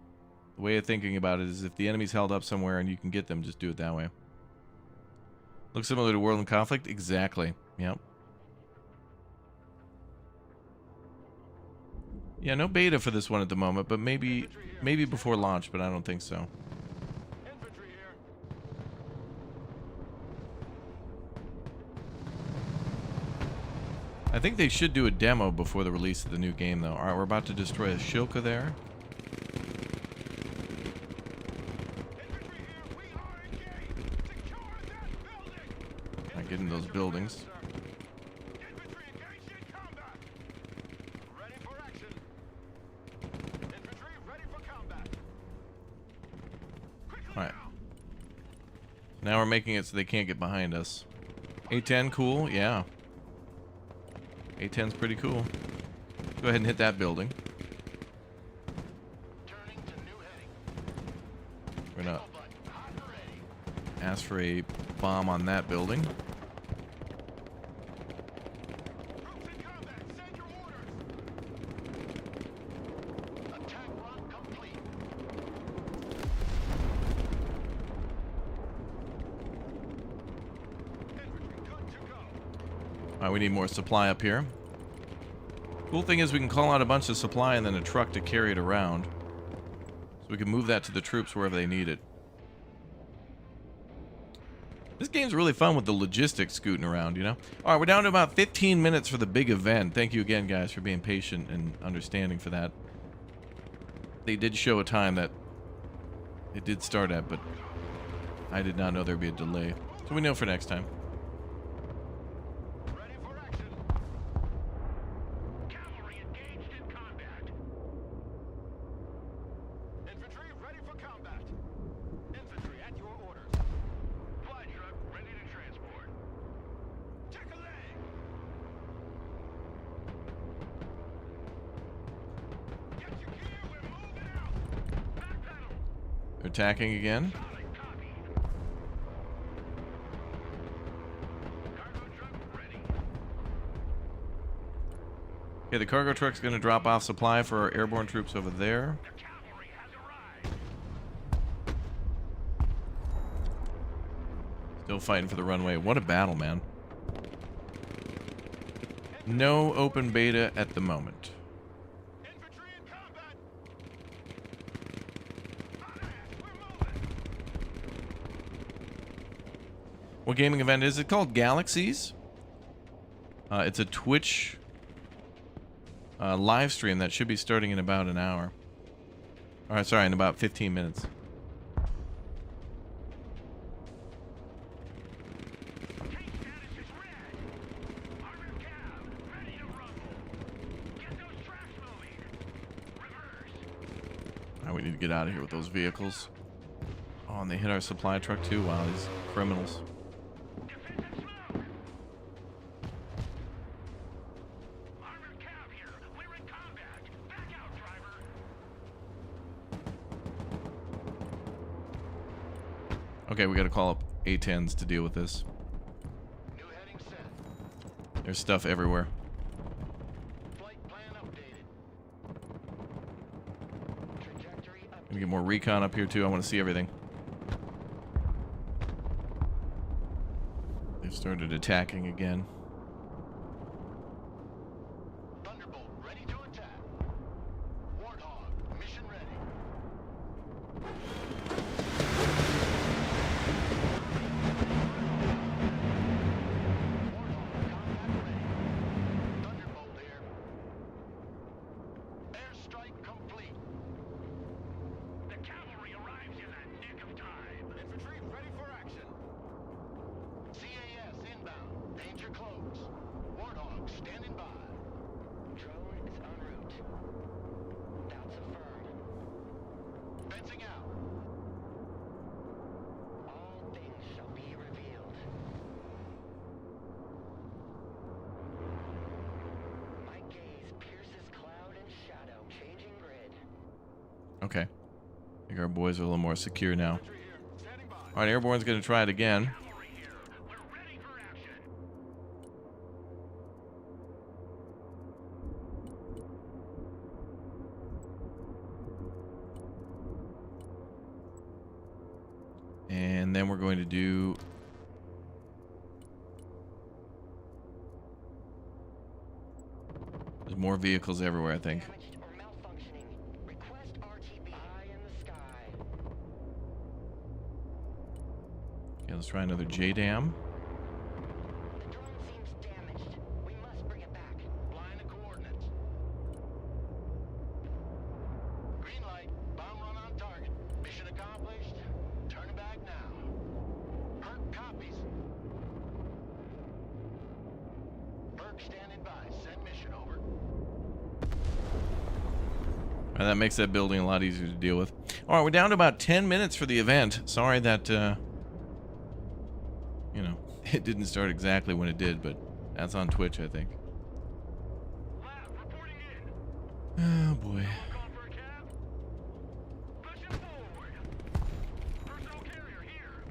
The way of thinking about it is if the enemy's held up somewhere and you can get them, just do it that way. Looks similar to World in Conflict? Exactly. Yep. Yeah, no beta for this one at the moment, but maybe before launch, but I don't think so. Infantry here. I think they should do a demo before the release of the new game, though. All right, we're about to destroy a Shilka there. Infantry here. We are engaged. Secure that building. All right, get in those buildings. Infantry engaged in combat. Ready for action. Infantry ready for combat. Quickly All right. now. Now we're making it so they can't get behind us. A-10, cool, yeah. A-10's pretty cool. Go ahead and hit that building. Turning to new heading. We're not. But hot and ready. ask for a bomb on that building. Troops in combat, send your orders. Attack run complete. Infantry, good to go. All right, we need more supply up here. Cool thing is we can call out a bunch of supply and then a truck to carry it around. So we can move that to the troops wherever they need it. This game's really fun with the logistics scooting around, you know? All right, we're down to about 15 minutes for the big event. Thank you again, guys, for being patient and understanding for that. They did show a time that it did start at, but I did not know there'd be a delay. So we know for next time. Ready for action. Cavalry engaged in combat. Infantry, ready for combat. Infantry, at your orders. Fly truck ready to transport. Check a leg. Get your gear, we're moving out. Back pedal. They're attacking again. Solid copy. Cargo truck ready. Okay, the cargo truck's going to drop off supply for our airborne troops over there. The cavalry has arrived. Still fighting for the runway. What a battle, man. No open beta at the moment. Infantry in combat. On ass, we're moving. What gaming event is it called? GALAXIES? It's a Twitch live stream that should be starting in about an hour. Alright, sorry, in about 15 minutes. Tank status is red. Armored cav ready to rumble. Get those tracks moving. Reverse. Alright, we need to get out of here with those vehicles. Oh, and they hit our supply truck too? Wow, these criminals. Defensive smoke. Armored cav here. We're in combat. Back out, driver. Okay, we gotta call up A-10s to deal with this. New heading set. There's stuff everywhere. Flight plan updated. Trajectory up. Gonna get more recon up here too. I want to see everything. They've started attacking again. Thunderbolt ready to attack. Warthog mission ready. Warthog combat ready. Thunderbolt here. Airstrike complete. The cavalry arrives in the nick of time. Infantry, ready for action. CAS inbound. Danger close. Warthog standing by. Drone is en route. Doubts affirmed. Fencing out. All things shall be revealed. My gaze pierces cloud and shadow, changing grid. Okay. I think our boys are a little more secure now. Infantry here, standing by. Alright, Airborne's gonna try it again. Cavalry here. We're ready for action. And then we're going to do... There's more vehicles everywhere, I think. Damaged or malfunctioning. Request RTB. Eye in the sky. Okay, let's try another J-Dam. The drone seems damaged. We must bring it back. Line of coordinates. Green light. Bomb run on target. Mission accomplished. Turn back now. Herc copies. Berg standing by. Send mission over. That makes that building a lot easier to deal with. Alright, we're down to about 10 minutes for the event. Sorry that, you know, it didn't start exactly when it did, but that's on Twitch, I think. Lab reporting in. Oh, boy. Call for a cab. Pushing forward. Personal carrier here.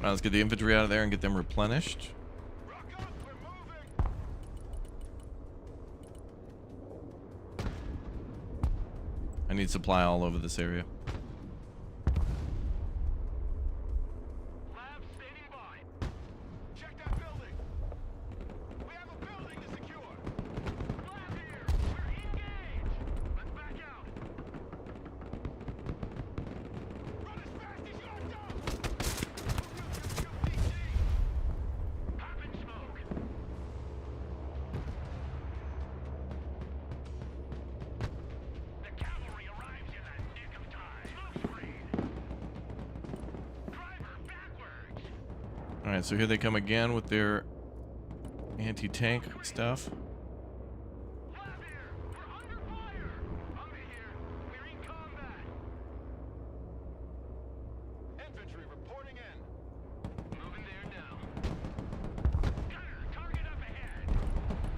All right, let's get the infantry out of there and get them replenished. Rock up, we're moving. I need supply all over this area. Lab standing by. Check that building. We have a building to secure. Lab here. We're engaged. Let's back out. Run as fast as you have to. Popping smoke. The cavalry arrives in the nick of time. Smoke screen. Driver backwards. All right, so here they come again with their anti-tank stuff. Lab here. We're under fire. Over here. We're in combat. Infantry reporting in. Moving there now. Gunner, target up ahead.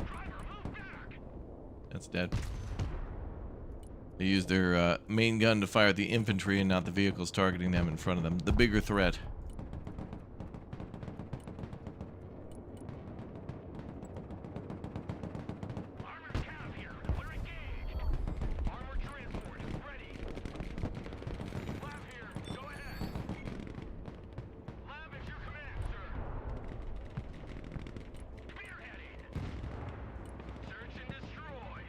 Driver, move back. That's dead. They used their main gun to fire at the infantry and not the vehicles targeting them in front of them. The bigger threat. Armored cav here. We're engaged. Armored transport is ready. Lab here. Go ahead. Lab at your command, sir. Spearheading. Search and destroy.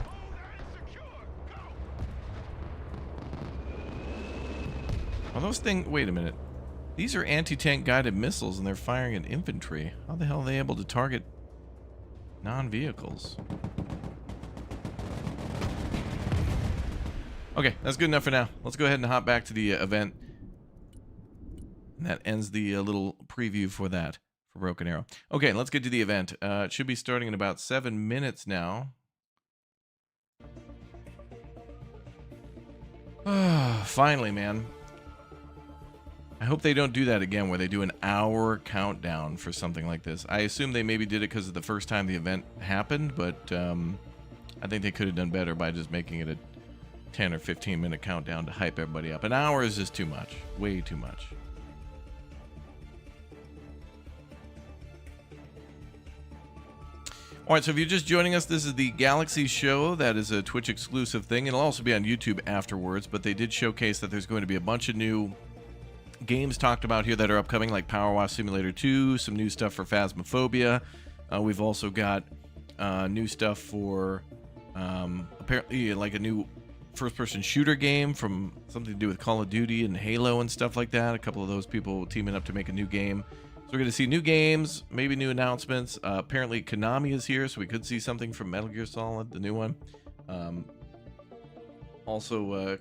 Oh, that is secure. Go. Are those things... Wait a minute. These are anti-tank guided missiles and they're firing at infantry. How the hell are they able to target non-vehicles? Okay, that's good enough for now. Let's go ahead and hop back to the event. And that ends the little preview for that, for Broken Arrow. Okay, let's get to the event. It should be starting in about 7 minutes now. Finally, man. I hope they don't do that again where they do an hour countdown for something like this. I assume they maybe did it because of the first time the event happened, but I think they could have done better by just making it a 10 or 15 minute countdown to hype everybody up. An hour is just too much. Way too much. All right, so if you're just joining us, this is the Galaxy show. That is a Twitch exclusive thing. It'll also be on YouTube afterwards, but they did showcase that there's going to be a bunch of new games talked about here that are upcoming, like Power Wash Simulator 2, some new stuff for Phasmophobia. We've also got new stuff for apparently like a new first-person shooter game from something to do with Call of Duty and Halo and stuff like that. A couple of those people teaming up to make a new game. So we're going to see new games, maybe new announcements. Apparently Konami is here, so we could see something from Metal Gear Solid, the new one. Also,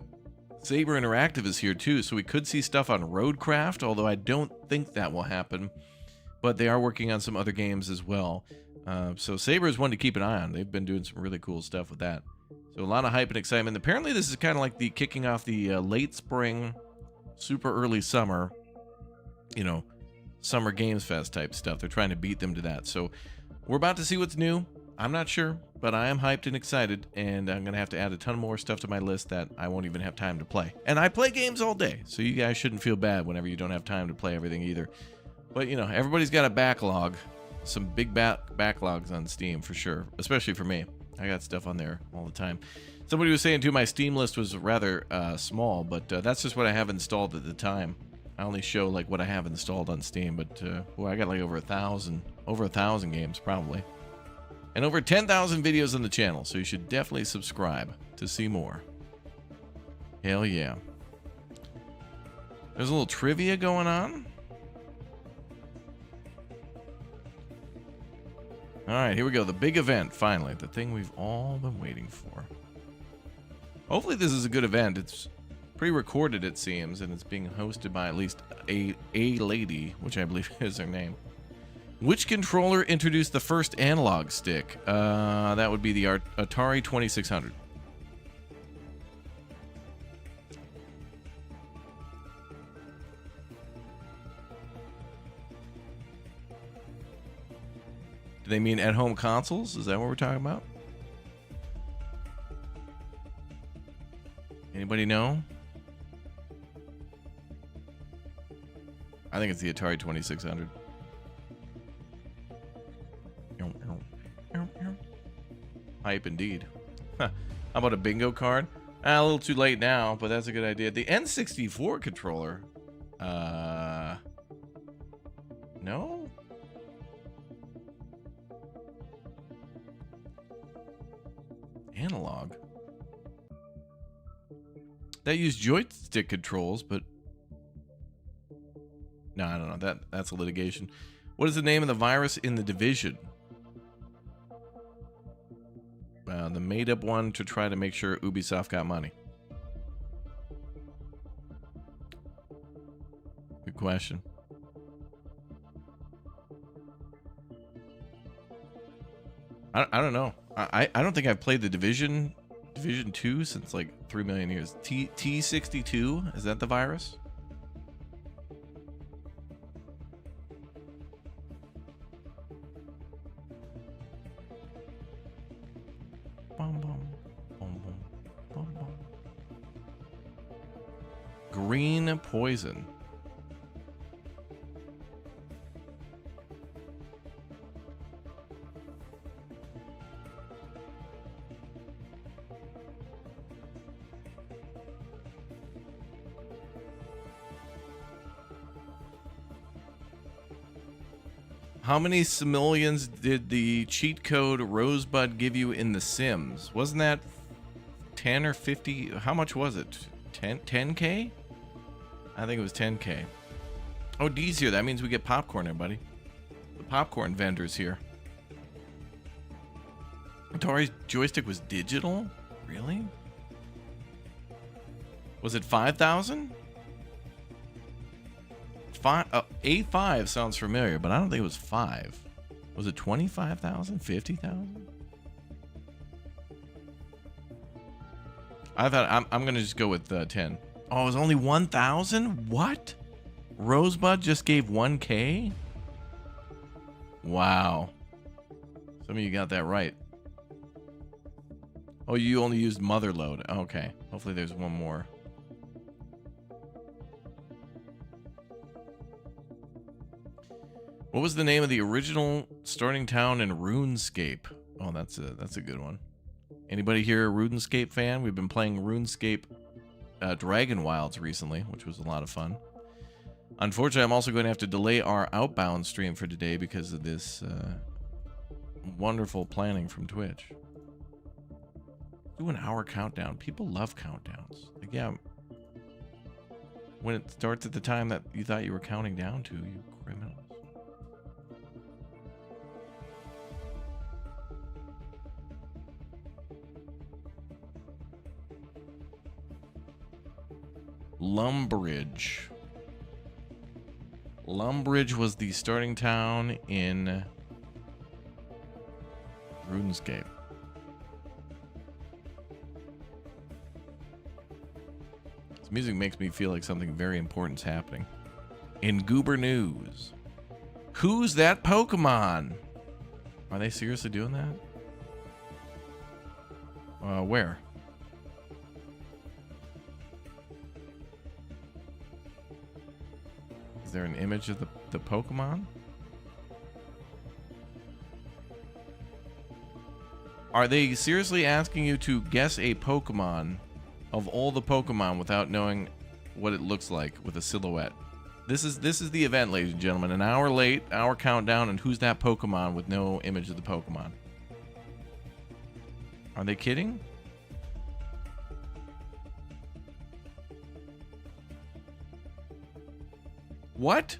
Saber Interactive is here too, so we could see stuff on Roadcraft, although I don't think that will happen. But they are working on some other games as well. So Saber is one to keep an eye on. They've been doing some really cool stuff with that. So a lot of hype and excitement. Apparently this is kind of like the kicking off the late spring, super early summer, you know, Summer Games Fest type stuff. They're trying to beat them to that. So we're about to see what's new. I'm not sure, but I am hyped and excited, and I'm going to have to add a ton more stuff to my list that I won't even have time to play. And I play games all day, so you guys shouldn't feel bad whenever you don't have time to play everything either. But, you know, everybody's got a backlog. Some big backlogs on Steam, for sure, especially for me. I got stuff on there all the time. Somebody was saying, too, my Steam list was rather small, but that's just what I have installed at the time. I only show, like, what I have installed on Steam, but, well, I got, like, over 1,000 games, probably. And over 10,000 videos on the channel, so you should definitely subscribe to see more. Hell yeah. There's a little trivia going on. Alright, here we go. The big event, finally. The thing we've all been waiting for. Hopefully this is a good event. It's pre-recorded, it seems, and it's being hosted by at least a lady, which I believe is her name. Which controller introduced the first analog stick? That would be the Atari 2600. Do they mean at-home consoles? Is that what we're talking about? Anybody know? I think it's the Atari 2600. Hype indeed. How about a bingo card? A little too late now, but that's a good idea. The N64 controller. No? Analog. That used joystick controls, but no, I don't know. That's a litigation. What is the name of the virus in The Division? The made-up one to try to make sure Ubisoft got money. Good question. I don't know. I don't think I've played The Division 2 since like 3 million years. T62? Is that the virus? Green poison. How many simoleons did the cheat code Rosebud give you in The Sims? Wasn't that 10 or 50? How much was it? 10K? I think it was 10K. Oh, D's here. That means we get popcorn, everybody. The popcorn vendor's here. Atari's joystick was digital? Really? Was it 5,000? 8.5 sounds familiar, but I don't think it was 5. Was it 25,000? 50,000? I thought I'm gonna just go with 10. Oh, it was only 1,000? What? Rosebud just gave 1K? Wow. Some of you got that right. Oh, you only used Motherload. Okay. Hopefully there's one more. What was the name of the original starting town in RuneScape? Oh, that's a good one. Anybody here a RuneScape fan? We've been playing RuneScape Dragon Wilds recently, which was a lot of fun. Unfortunately, I'm also going to have to delay our Outbound stream for today because of this wonderful planning from Twitch. Do an hour countdown. People love countdowns. Like, yeah, when it starts at the time that you thought you were counting down to, you criminals. Lumbridge. Lumbridge was the starting town in RuneScape. This music makes me feel like something very important is happening. In Goober News. Who's that Pokemon? Are they seriously doing that? Where? Is there an image of the Pokemon? Are they seriously asking you to guess a Pokemon of all the Pokemon without knowing what it looks like with a silhouette? This is the event, ladies and gentlemen. An hour late, hour countdown, and who's that Pokemon with no image of the Pokemon? Are they kidding? What?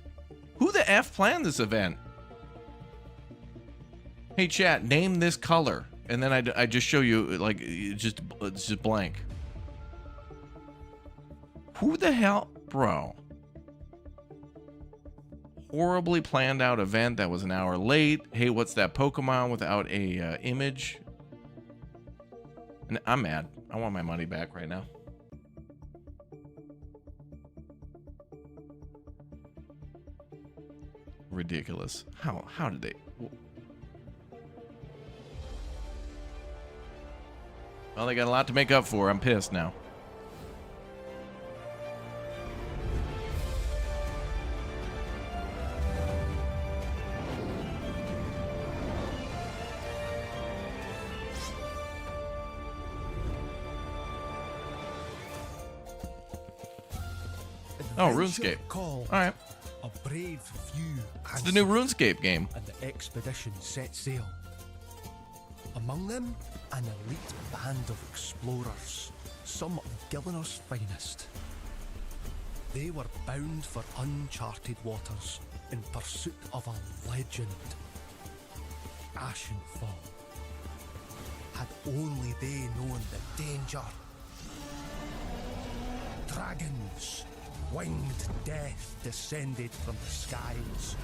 Who the F planned this event? Hey chat, name this color. And then I just show you, like, it's just blank. Who the hell? Bro. Horribly planned out event that was an hour late. Hey, what's that Pokemon without a image? And I'm mad. I want my money back right now. Ridiculous. How did they? Well, they got a lot to make up for. I'm pissed now. Oh, Venture RuneScape. Call. All right. A brave few. It's the new RuneScape game. And the expedition set sail. Among them, an elite band of explorers, some of Gillinor's finest. They were bound for uncharted waters in pursuit of a legend. Ashenfall. Had only they known the danger. Dragons, winged death descended from the skies.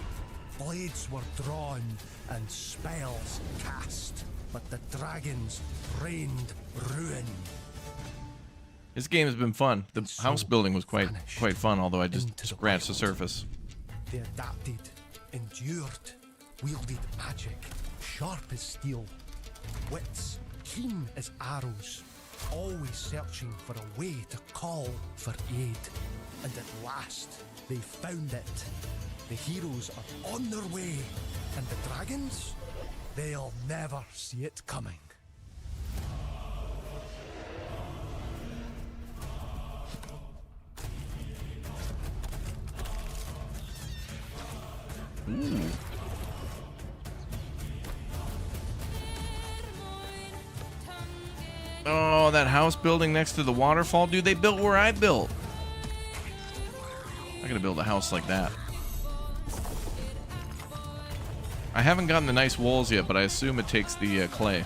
Blades were drawn and spells cast, but the dragons rained ruin. This game has been fun. The So house building was quite vanished fun, although I just into the scratched the wild. surface. They adapted, endured, wielded magic, sharp as steel, wits keen as arrows, always searching for a way to call for aid. And at last, they found it. The heroes are on their way, and the dragons, they'll never see it coming. Oh, that house building next to the waterfall. Dude, they built where I built. I'm gonna build a house like that. I haven't gotten the nice walls yet, but I assume it takes the clay.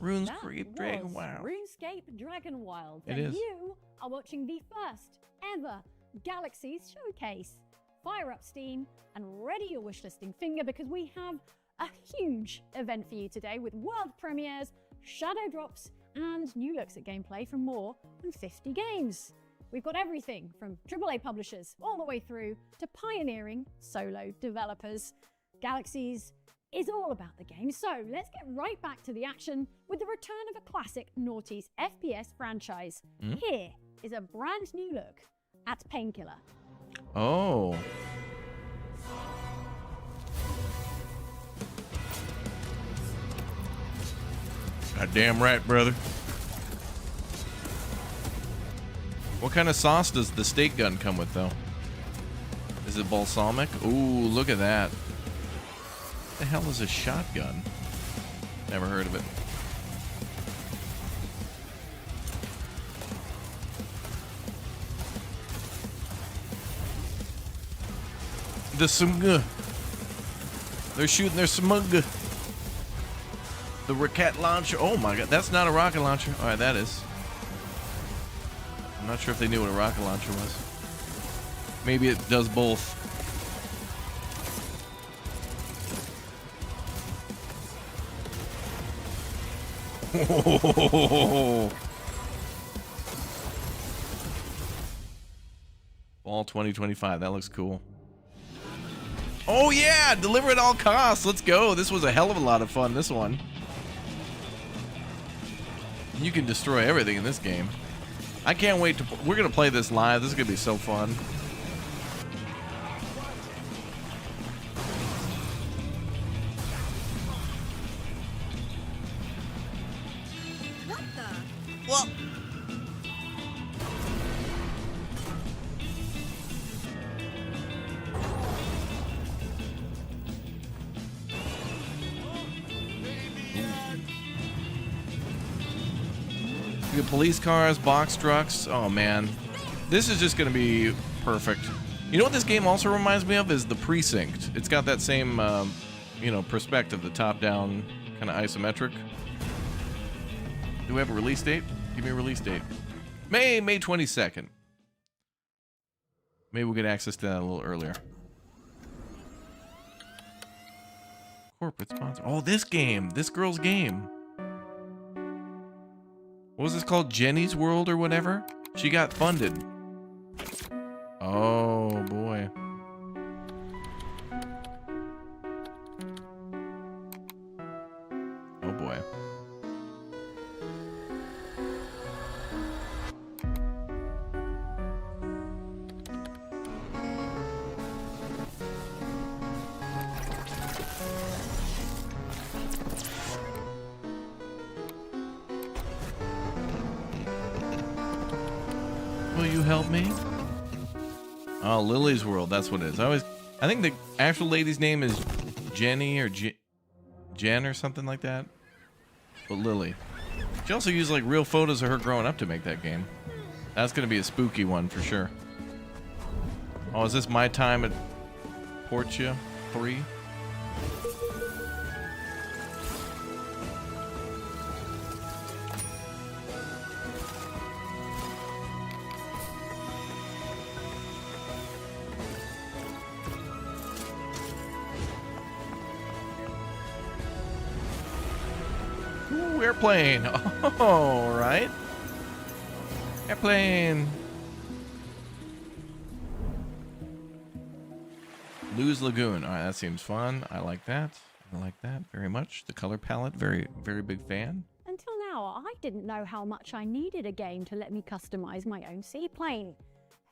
RuneScape Dragon Wild. RuneScape Dragon Wild. It and is. You are watching the first ever Galaxies showcase. Fire up Steam and ready your wishlisting finger because we have a huge event for you today with world premieres, shadow drops, and new looks at gameplay from more than 50 games. We've got everything from AAA publishers all the way through to pioneering solo developers. Galaxies is all about the game, so let's get right back to the action with the return of a classic noughties FPS franchise. Here is a brand new look at Painkiller. Oh. Goddamn right, brother. What kind of sauce does the steak gun come with, though? Is it balsamic? Ooh, look at that. What the hell is a shotgun? Never heard of it. The smug. They're shooting their smug. The rocket launcher. Oh my god, that's not a rocket launcher. Alright, that is. I'm not sure if they knew what a rocket launcher was. Maybe it does both. Fall 2025. That looks cool. Oh yeah, deliver at all costs. Let's go. This was a hell of a lot of fun, this one. You can destroy everything in this game. I can't wait to... We're going to play this live. This is going to be so fun. What the? Well... The police cars, box trucks. Oh man, this is just gonna be perfect. You know what this game also reminds me of is The Precinct. It's got that same, you know, perspective, the top-down kind of isometric. Do we have a release date? Give me a release date. May 22nd. Maybe we'll get access to that a little earlier. Corporate sponsor. Oh, this game. This girl's game. What was this called? Jenny's World or whatever? She got funded. Oh, boy. Oh, boy. you help me? Oh, Lily's World. That's what it is. I think the actual lady's name is Jenny or Jen or something like that. But Lily. She also used like real photos of her growing up to make that game. That's gonna be a spooky one for sure. Oh, is this My Time at Portia 3? Ooh, airplane. Oh, right. Airplane. Lose Lagoon. All right, that seems fun. I like that. I like that very much. The color palette, very, very big fan. Until now, I didn't know how much I needed a game to let me customize my own seaplane.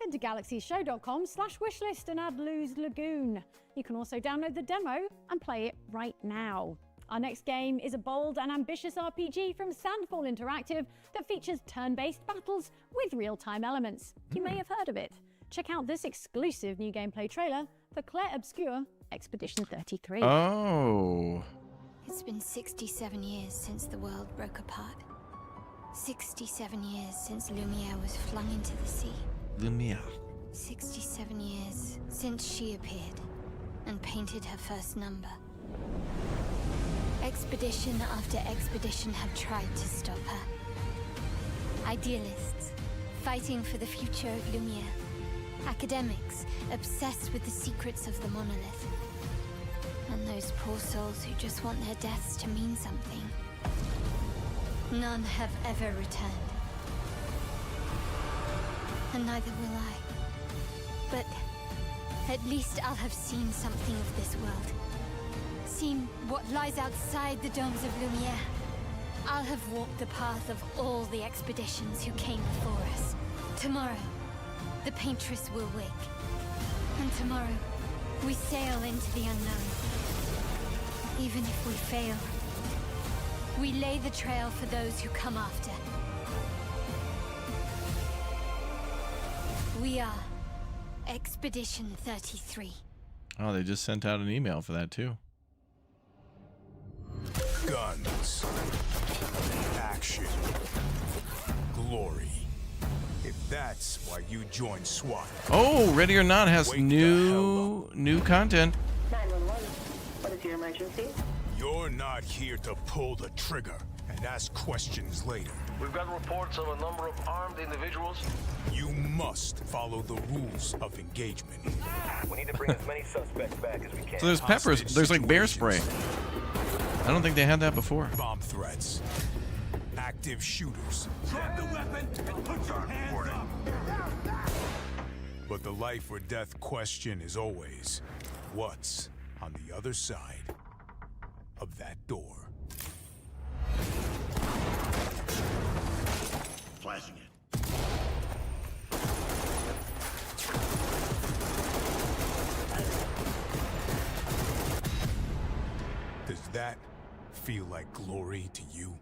Head to galaxieshow.com/wishlist and add Lose Lagoon. You can also download the demo and play it right now. Our next game is a bold and ambitious RPG from Sandfall Interactive that features turn-based battles with real-time elements. You may have heard of it. Check out this exclusive new gameplay trailer for Claire Obscure Expedition 33. Oh. It's been 67 years since the world broke apart. 67 years since Lumiere was flung into the sea. Lumiere. 67 years since she appeared and painted her first number. Expedition after expedition have tried to stop her. Idealists, fighting for the future of Lumiere. Academics, obsessed with the secrets of the monolith. And those poor souls who just want their deaths to mean something. None have ever returned. And neither will I. But at least I'll have seen something of this world. Seen what lies outside the domes of Lumiere. I'll have walked the path of all the expeditions who came before us. Tomorrow, the paintress will wake. And tomorrow, we sail into the unknown. Even if we fail, we lay the trail for those who come after. We are Expedition 33. Oh, they just sent out an email for that too. Guns. Action. Glory. If that's why you joined SWAT. Oh, Ready or Not has Wake the new content. 911. What is your emergency? You're not here to pull the trigger and ask questions later. We've got reports of a number of armed individuals. You must follow the rules of engagement. We need to bring as many suspects back as we can. So there's peppers. Hostage There's like bear spray. situations, I don't think they had that before. Bomb threats. Active shooters. Drop the weapon and put your hands up. But the life or death question is always, what's on the other side of that door? Flashing it. Does that feel like glory to you?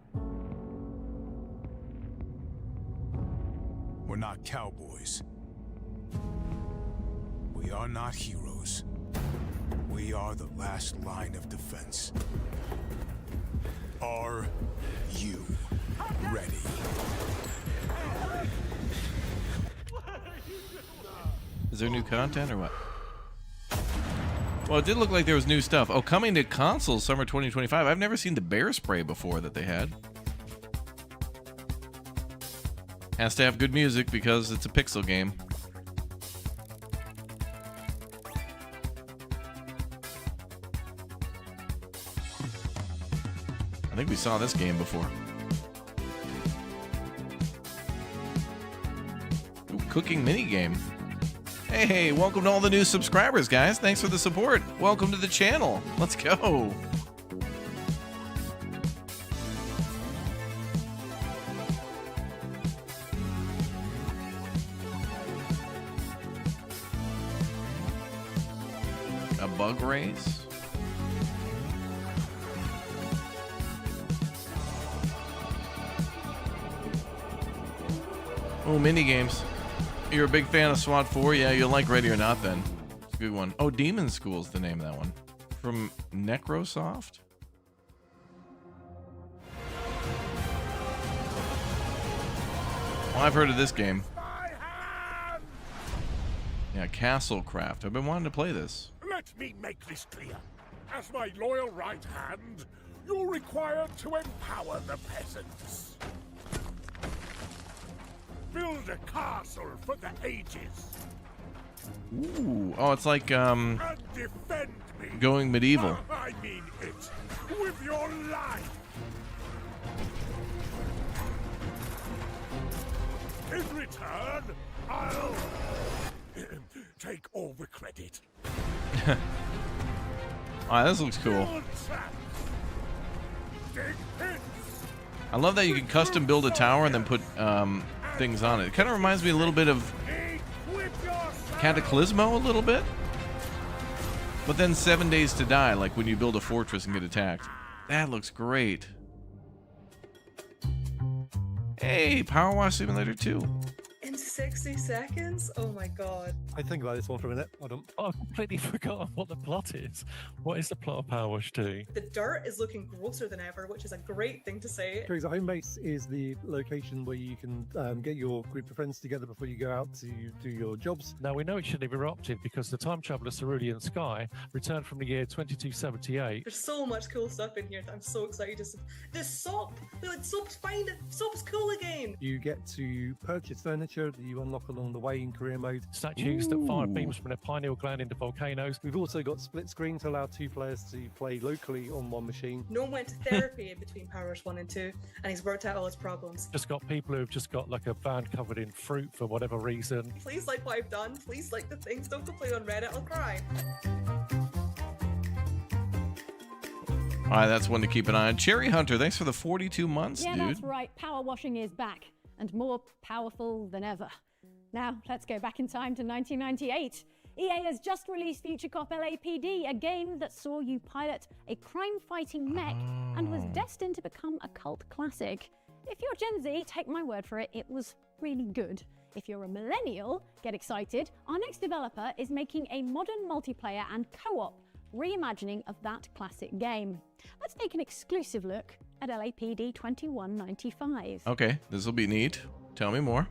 We're not cowboys. We are not heroes. We are the last line of defense. Are you ready? Is there new content or what? Well, it did look like there was new stuff. Oh, coming to consoles summer 2025. I've never seen the bear spray before that they had. Has to have good music because it's a pixel game. I think we saw this game before. Ooh, cooking mini game. Hey, welcome to all the new subscribers, guys. Thanks for the support. Welcome to the channel. Let's go. A bug race. Oh, mini games. You're a big fan of SWAT 4? Yeah, you'll like Ready or Not then. It's a good one. Oh, Demon School's the name of that one. From Necrosoft? Well, I've heard of this game. Yeah, Castlecraft. I've been wanting to play this. Let me make this clear. As my loyal right hand, you're required to empower the peasants. Build a castle for the ages. Ooh. Oh, it's like, And defend me. going medieval. I mean it. With your life. In return, I'll take all the credit. Alright, this looks cool. Build traps. Dig pits. I love that you can custom build a tower and then put things on it. It kind of reminds me a little bit of Equip yourself. Cataclysmo a little bit. But then 7 Days to Die, like when you build a fortress and get attacked. That looks great. Hey, Power Wash Simulator 2. In 60 seconds? Oh my god. I think about this one for a minute. Hold on. Oh, I've completely forgotten what the plot is. What is the plot of Power Wash 2? The dirt is looking grosser than ever, which is a great thing to say. Because the home base is the location where you can get your group of friends together before you go out to do your jobs. Now, we know it shouldn't have erupted because the time traveler Cerulean Sky returned from the year 2278. There's so much cool stuff in here that I'm so excited to see. The soap! Soap's fine! Soap's cool again! You get to purchase furniture that you unlock along the way in career mode. Statues that fire beams from their pineal gland into volcanoes. We've also got split screen to allow two players to play locally on one machine. No one went to therapy in between Power Rush 1 and 2, and he's worked out all his problems. Just got people who've just got like a van covered in fruit for whatever reason. Please like what I've done. Please like the things. Don't complain on Reddit. I'll cry. Alright, that's one to keep an eye on. Cherry Hunter, thanks for the 42 months, Yeah, dude. that's right. Power washing is back and more powerful than ever. Now, let's go back in time to 1998. EA has just released Future Cop LAPD, a game that saw you pilot a crime-fighting mech and was destined to become a cult classic. If you're Gen Z, take my word for it, it was really good. If you're a millennial, get excited. Our next developer is making a modern multiplayer and co-op reimagining of that classic game. Let's take an exclusive look at LAPD 2195. Okay, this will be neat. Tell me more.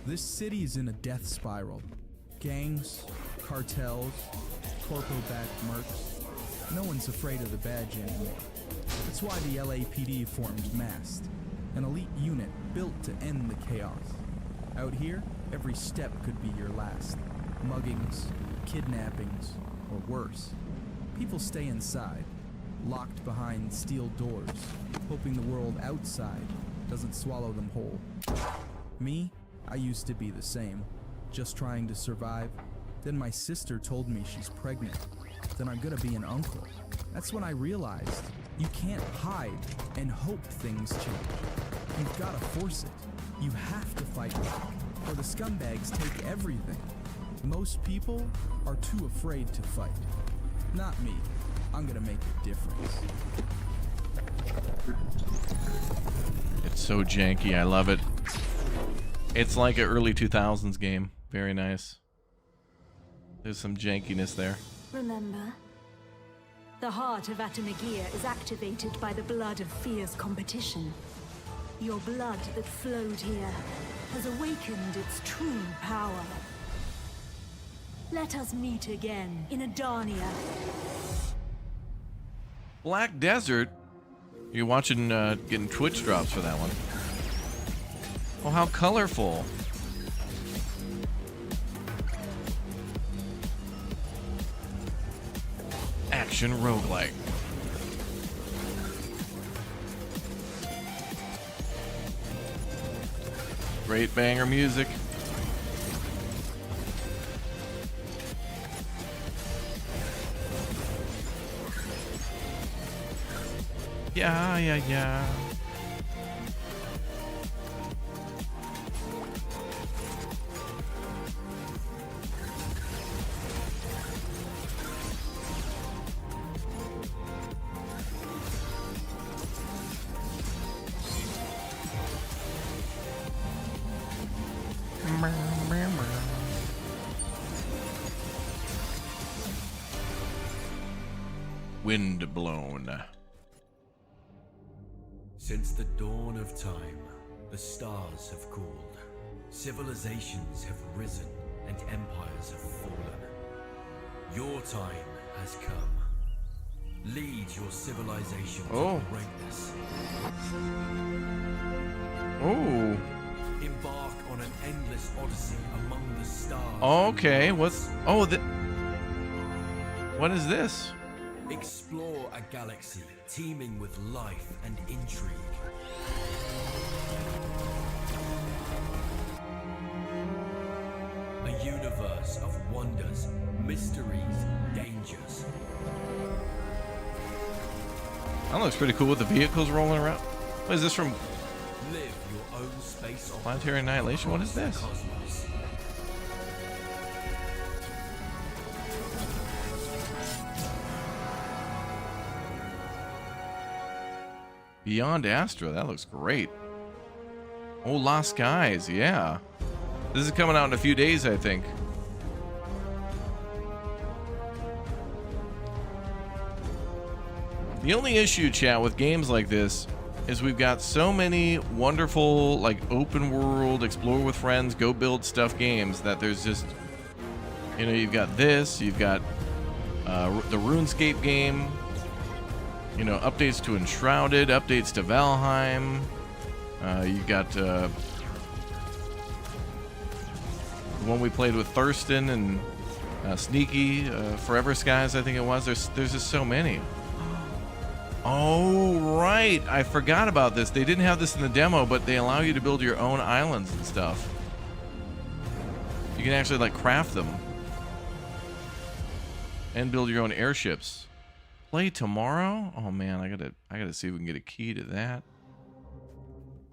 This city is in a death spiral. Gangs, cartels, corpo-backed mercs. No one's afraid of the badge anymore. That's why the LAPD formed MAST, an elite unit built to end the chaos. Out here, every step could be your last. Muggings, kidnappings, or worse. People stay inside, locked behind steel doors, hoping the world outside doesn't swallow them whole. Me? I used to be the same, just trying to survive. Then my sister told me she's pregnant. Then I'm gonna be an uncle. That's when I realized you can't hide and hope things change. You've gotta force it. You have to fight back, or the scumbags take everything. Most people are too afraid to fight. Not me. I'm gonna make a difference. It's so janky, I love it. It's like an early 2000s game. Very nice. There's some jankiness there. Remember, the heart of Atanagia is activated by the blood of fierce competition. Your blood that flowed here has awakened its true power. Let us meet again in Adania. Black Desert? You're watching, getting Twitch drops for that one. Oh, how colorful. Action roguelike. Great banger music. Yeah. wind blown. Since the dawn of time, the stars have cooled. Civilizations have risen and empires have fallen. Your time has come. Lead your civilization to greatness. Oh. Embark on an endless odyssey among the stars. Okay, what's... Oh, what is this? Explore a galaxy teeming with life and intrigue. A universe of wonders, mysteries, dangers. That looks pretty cool with the vehicles rolling around. What is this from? Live your own space. Planetary Annihilation? What is this? Cosmos. Beyond Astro, that looks great. Oh, Lost Skies, yeah. This is coming out in a few days, I think. The only issue, chat, with games like this is we've got so many wonderful, like, open world, explore with friends, go build stuff games that there's just, you know, you've got this, you've got the RuneScape game, you know, updates to Enshrouded, updates to Valheim. You've got the one we played with Thurston and Sneaky, Forever Skies, I think it was. There's just so many. Oh, right. I forgot about this. They didn't have this in the demo, but they allow you to build your own islands and stuff. You can actually, like, craft them. And build your own airships. Play tomorrow? Oh man, I gotta see if we can get a key to that.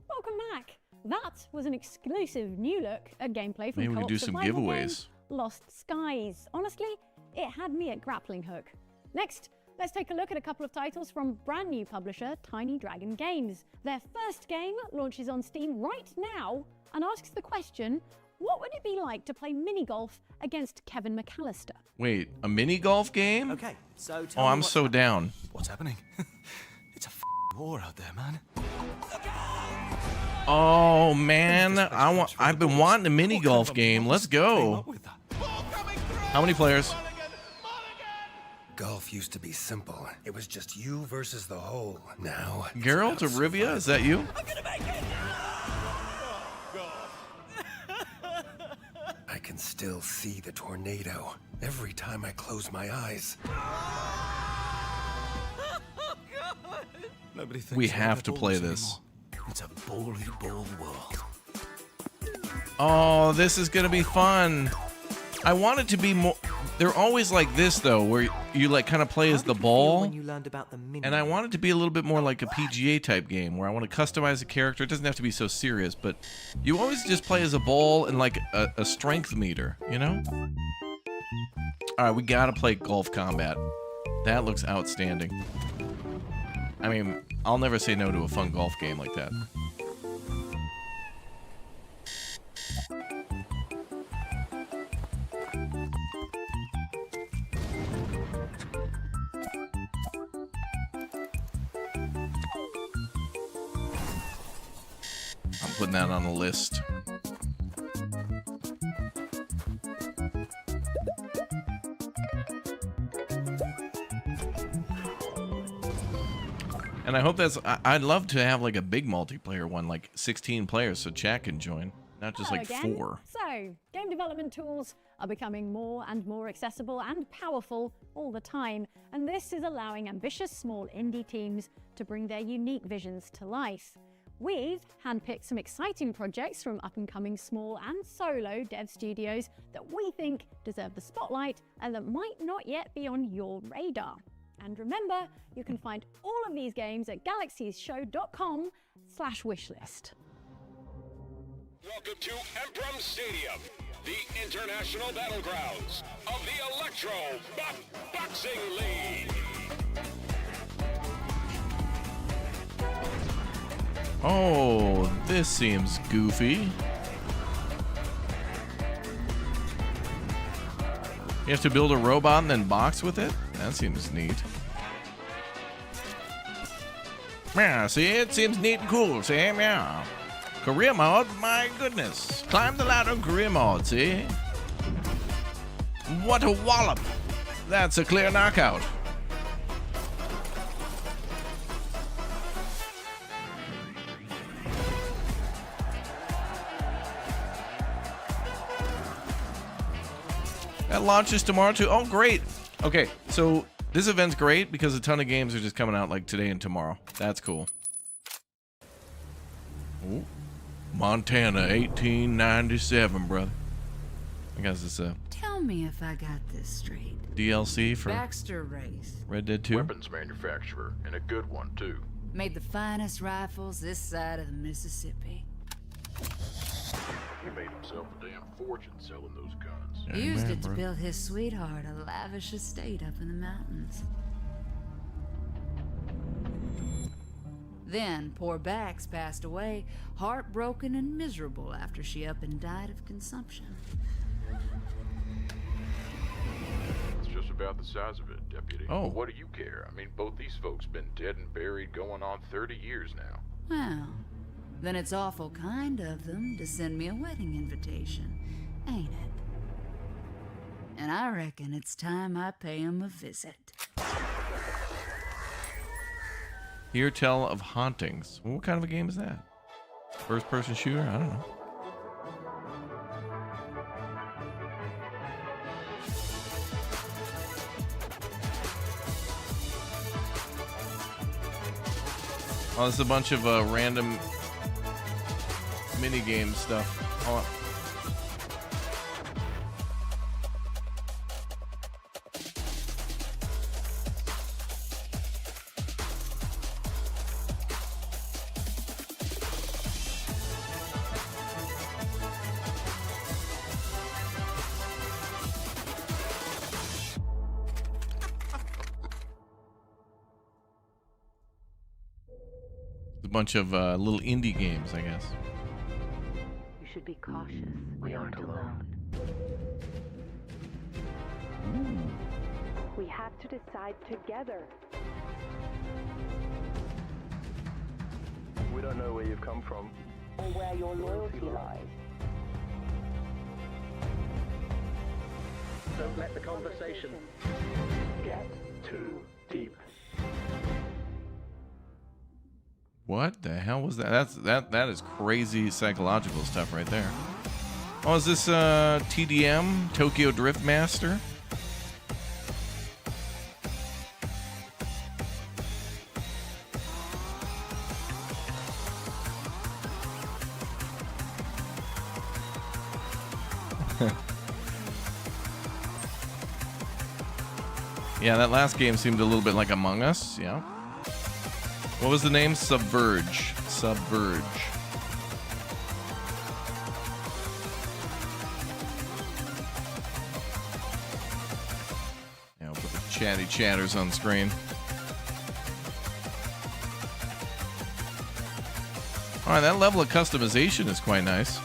Welcome back. That was an exclusive new look at gameplay from Maybe we can do some giveaways. Lost Skies. Honestly, it had me at grappling hook. Next, let's take a look at a couple of titles from brand new publisher Tiny Dragon Games. Their first game launches on Steam right now and asks the question, what would it be like to play mini golf against Kevin McAllister? Wait, a mini golf game? Okay, so oh, I'm so down. What's happening? It's a war out there, man. Oh man, I've been wanting a mini golf game. Let's go. How many players? Golf used to be simple. It was just you versus the hole. Now, Geralt of Rivia, is that you? I'm gonna make it. I can still see the tornado every time I close my eyes. Nobody thinks we have to play this. Anymore. It's a ball world. Oh, this is gonna be fun. I want it to be more. They're always like this though, where you like kind of play as the ball. And I want it to be a little bit more like a PGA type game, where I want to customize a character. It doesn't have to be so serious, but you always just play as a ball and like a strength meter, you know? All right, we gotta play Golf Combat. That looks outstanding. I mean, I'll never say no to a fun golf game like that. I'm putting that on the list. And I hope that's... I'd love to have like a big multiplayer one, like 16 players, so chat can join. Not just like 4. So, game development tools are becoming more and more accessible and powerful all the time. And this is allowing ambitious small indie teams to bring their unique visions to life. We've handpicked some exciting projects from up-and-coming small and solo dev studios that we think deserve the spotlight and that might not yet be on your radar. And remember, you can find all of these games at galaxiesshow.com/wishlist. Welcome to Emprum Stadium, the international battlegrounds of the Electro Boxing League. Oh, this seems goofy. You have to build a robot and then box with it? That seems neat. Yeah, see, it seems neat and cool, see? Yeah. Career mode, my goodness. Climb the ladder of career mode, see? What a wallop. That's a clear knockout. That launches tomorrow too. Oh, great. Okay, so this event's great because a ton of games are just coming out like today and tomorrow. That's cool. Ooh. Montana 1897, brother. I guess it's a Tell me if I got this straight. DLC for Baxter Race Red Dead 2. Weapons manufacturer, and a good one, too. made the finest rifles this side of the Mississippi. He made himself a damn fortune selling those guns. He used it to build his sweetheart a lavish estate up in the mountains. Then poor Bax passed away, heartbroken and miserable after she up and died of consumption. It's just about the size of it, Deputy. Oh. But what do you care? I mean, both these folks been dead and buried going on 30 years now. Well, then it's awful kind of them to send me a wedding invitation, ain't it? And I reckon it's time I pay 'em a visit. Hear Tell of Hauntings. Well, what kind of a game is that? First person shooter? I don't know. Oh, this is a bunch of random mini-game stuff. Oh. A bunch of little indie games, I guess. You should be cautious. We aren't alone. We have to decide together. We don't know where you've come from. Or where your loyalty lies. Don't let the conversation get too deep. What the hell was that? That is crazy psychological stuff right there. Oh, is this TDM Tokyo Drift Master? Yeah, that last game seemed a little bit like Among Us. Yeah. What was the name? Subverge. Subverge. Yeah, we'll put the chatty chatters on screen. Alright, that level of customization is quite nice.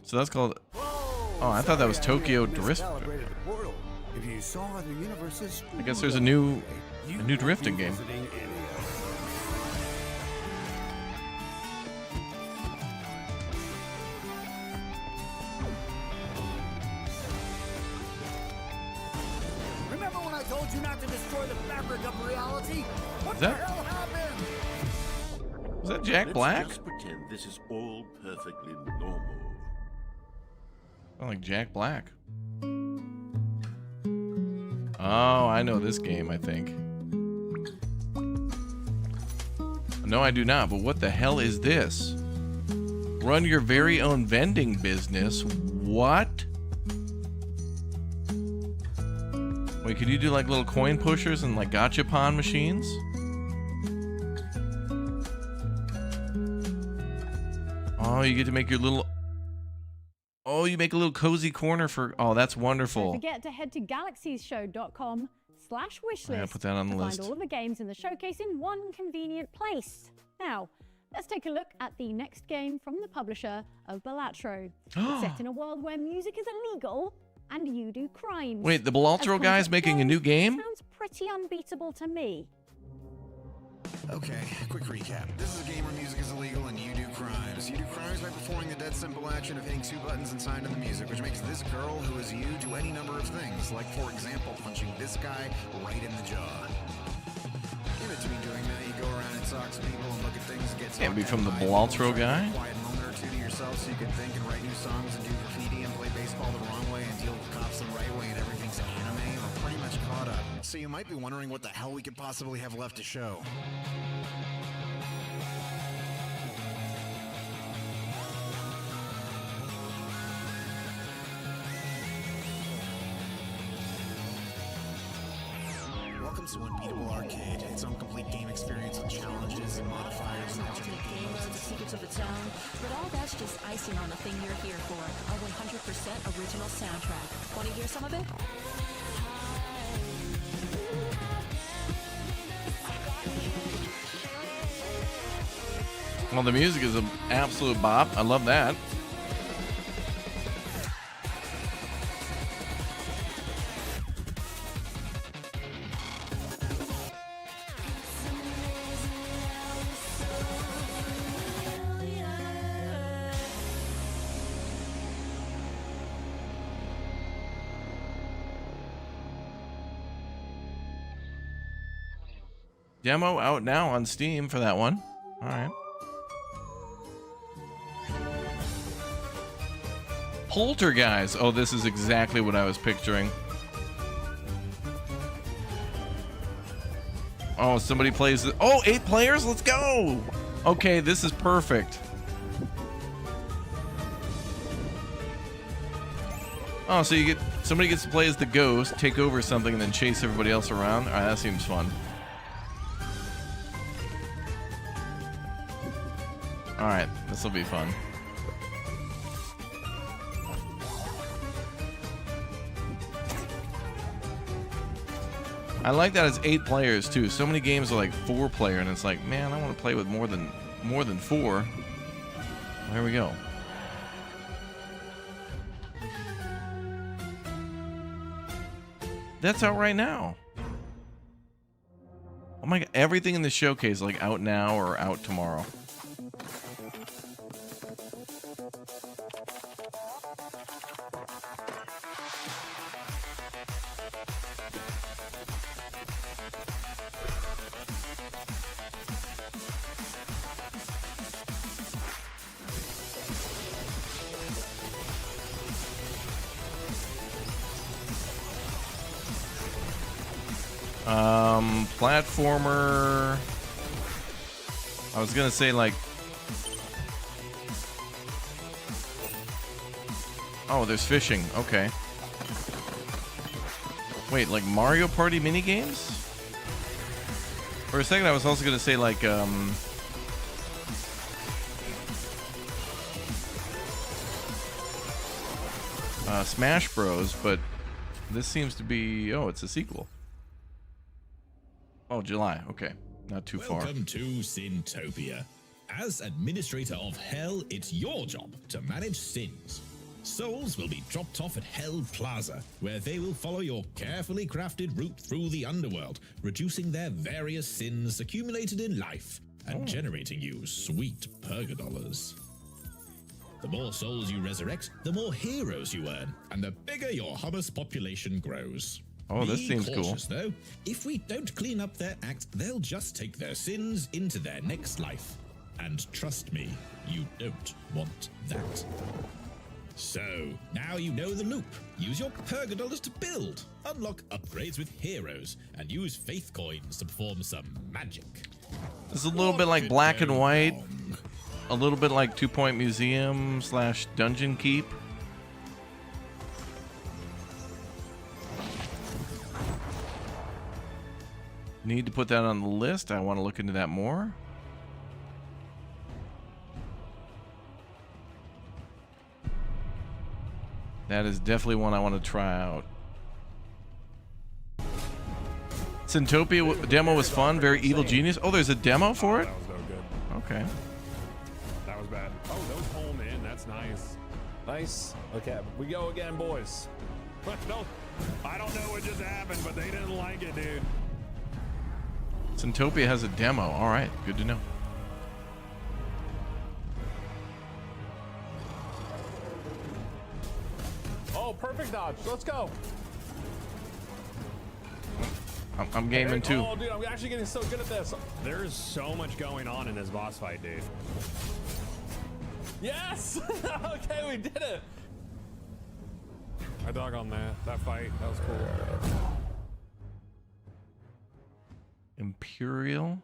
So that's called. Oh, I thought that was Tokyo Drift. If you saw the universes, I guess there's a new drifting game. Remember when I told you not to destroy the fabric of reality? What Is the that- hell happened? Is that Jack Black? Let's just pretend this is all perfectly normal. Sound like Jack Black. Oh, I know this game, I think. No, I do not, but what the hell is this? Run your very own vending business? What? Wait, could you do like little coin pushers and like gachapon machines? Oh, you get to make your little... Oh, you make a little cozy corner for... Oh, that's wonderful. Don't forget to head to galaxieshow.com/wishlist Yeah, put that on the to list. find all of the games in the showcase in one convenient place. Now, let's take a look at the next game from the publisher of Balatro. It's set in a world where music is illegal and you do crimes. Wait, the Balatro guy's making a new game? Sounds pretty unbeatable to me. Okay, quick recap. This is a game where music is illegal and you do crimes. You do crimes by performing the dead simple action of hitting 2 buttons and signing the music, which makes this girl, who is you, do any number of things. Like, for example, punching this guy right in the jaw. In between doing that, you go around and talk to people and look at things and get Can't be from the Balatro guy. quiet moment or two to yourself so you can think and write new songs and do graffiti and play baseball the wrong way and deal with cops the right way and everything's anime. We're pretty much caught up. So you might be wondering what the hell we could possibly have left to show. Welcome to Unbeatable Arcade, its own complete game experience with challenges and modifiers and Ultimate game mode, the secrets of the town, but all that's just icing on the thing you're here for. Our 100% original soundtrack. Want to hear some of it? Well, the music is an absolute bop. I love that. Demo out now on Steam for that one. All right. Poltergeist. Oh, this is exactly what I was picturing. Oh, somebody plays it. Oh, 8 players? Let's go. Okay, this is perfect. Oh, so you get somebody gets to play as the ghost, take over something, and then chase everybody else around. All right, that seems fun. All right, this will be fun. I like that it's 8 players too. So many games are like 4 player, and it's like, man, I want to play with more than 4. Well, here we go. That's out right now. Oh my god, everything in the showcase is like out now or out tomorrow. Platformer. I was gonna say like, oh, there's fishing. Okay. Wait, like Mario Party mini games? For a second, I was also gonna say like Smash Bros, but this seems to be, oh, it's a sequel. Oh, July. Okay. Not too far. Welcome to Sintopia. As administrator of Hell, it's your job to manage sins. Souls will be dropped off at Hell Plaza, where they will follow your carefully crafted route through the underworld, reducing their various sins accumulated in life and generating you sweet purgadollars. The more souls you resurrect, the more heroes you earn, and the bigger your hummus population grows. Oh, this seems cool. Be cautious, though. If we don't clean up their act, they'll just take their sins into their next life. And trust me, you don't want that. So, now you know the loop. Use your purgadollars to build, unlock upgrades with heroes, and use faith coins to perform some magic. This is a little bit like Black and White, a little bit like 2 Point Museum / Dungeon Keep. Need to put that on the list. I want to look into that more. That is definitely one I want to try out. Sintopia demo was fun. Very evil genius. Oh, there's a demo for it? Okay. Nice. Nice. Okay, we go again, boys. I don't know what just happened, but they didn't like it, dude. Syntopia has a demo. All right, good to know. Oh, perfect dodge. Let's go. I'm gaming too. Oh, dude, I'm actually getting so good at this. There's so much going on in this boss fight, dude. Yes! Okay, we did it. I dug on that fight. That was cool. Imperial,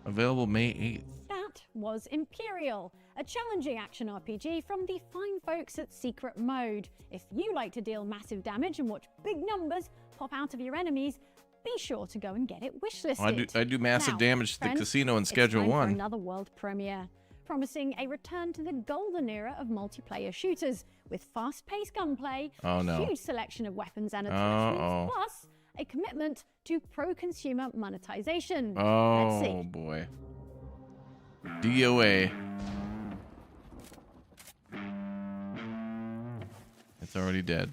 available May 8th. That was Imperial, a challenging action RPG from the fine folks at Secret Mode. If you like to deal massive damage and watch big numbers pop out of your enemies, be sure to go and get it wishlisted. I do massive Now, damage to the friends, casino in it's Schedule time for 1. another world premiere, promising a return to the golden era of multiplayer shooters with fast-paced gunplay, Oh, no. huge selection of weapons and attachments, Uh-oh. plus a commitment to pro-consumer monetization. Let's Oh see. boy. DOA. It's already dead.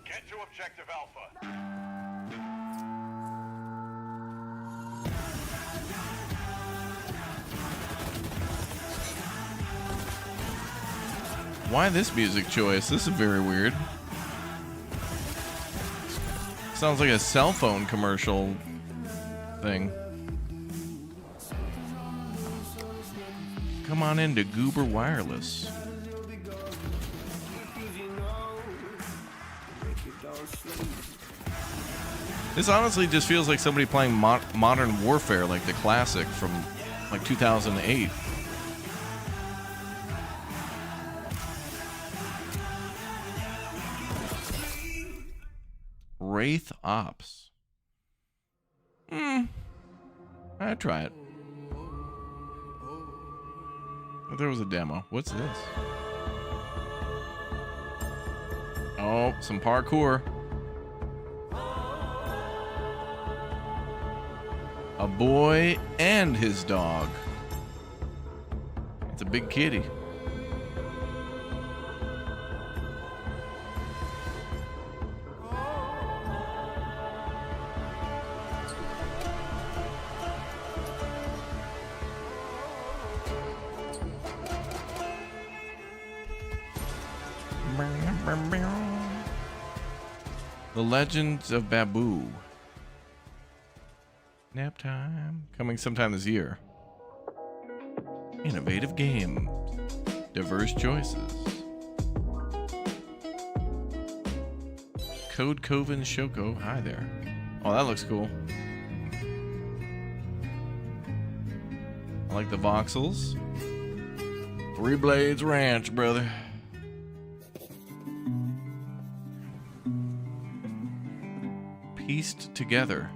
Get to objective Alpha. Why this music choice? This is very weird. Sounds like a cell phone commercial thing. Come on into Goober Wireless. This honestly just feels like somebody playing Modern Warfare, like the classic from like 2008. Wraith Ops. I'd try it. But there was a demo. What's this? Oh, some parkour. A boy and his dog. It's a big kitty. The Legends of Babu. Nap time. Coming sometime this year. Innovative games. Diverse choices. Code Coven Shoko. Hi there. Oh, that looks cool. I like the voxels. Three Blades Ranch, brother. Pieced together.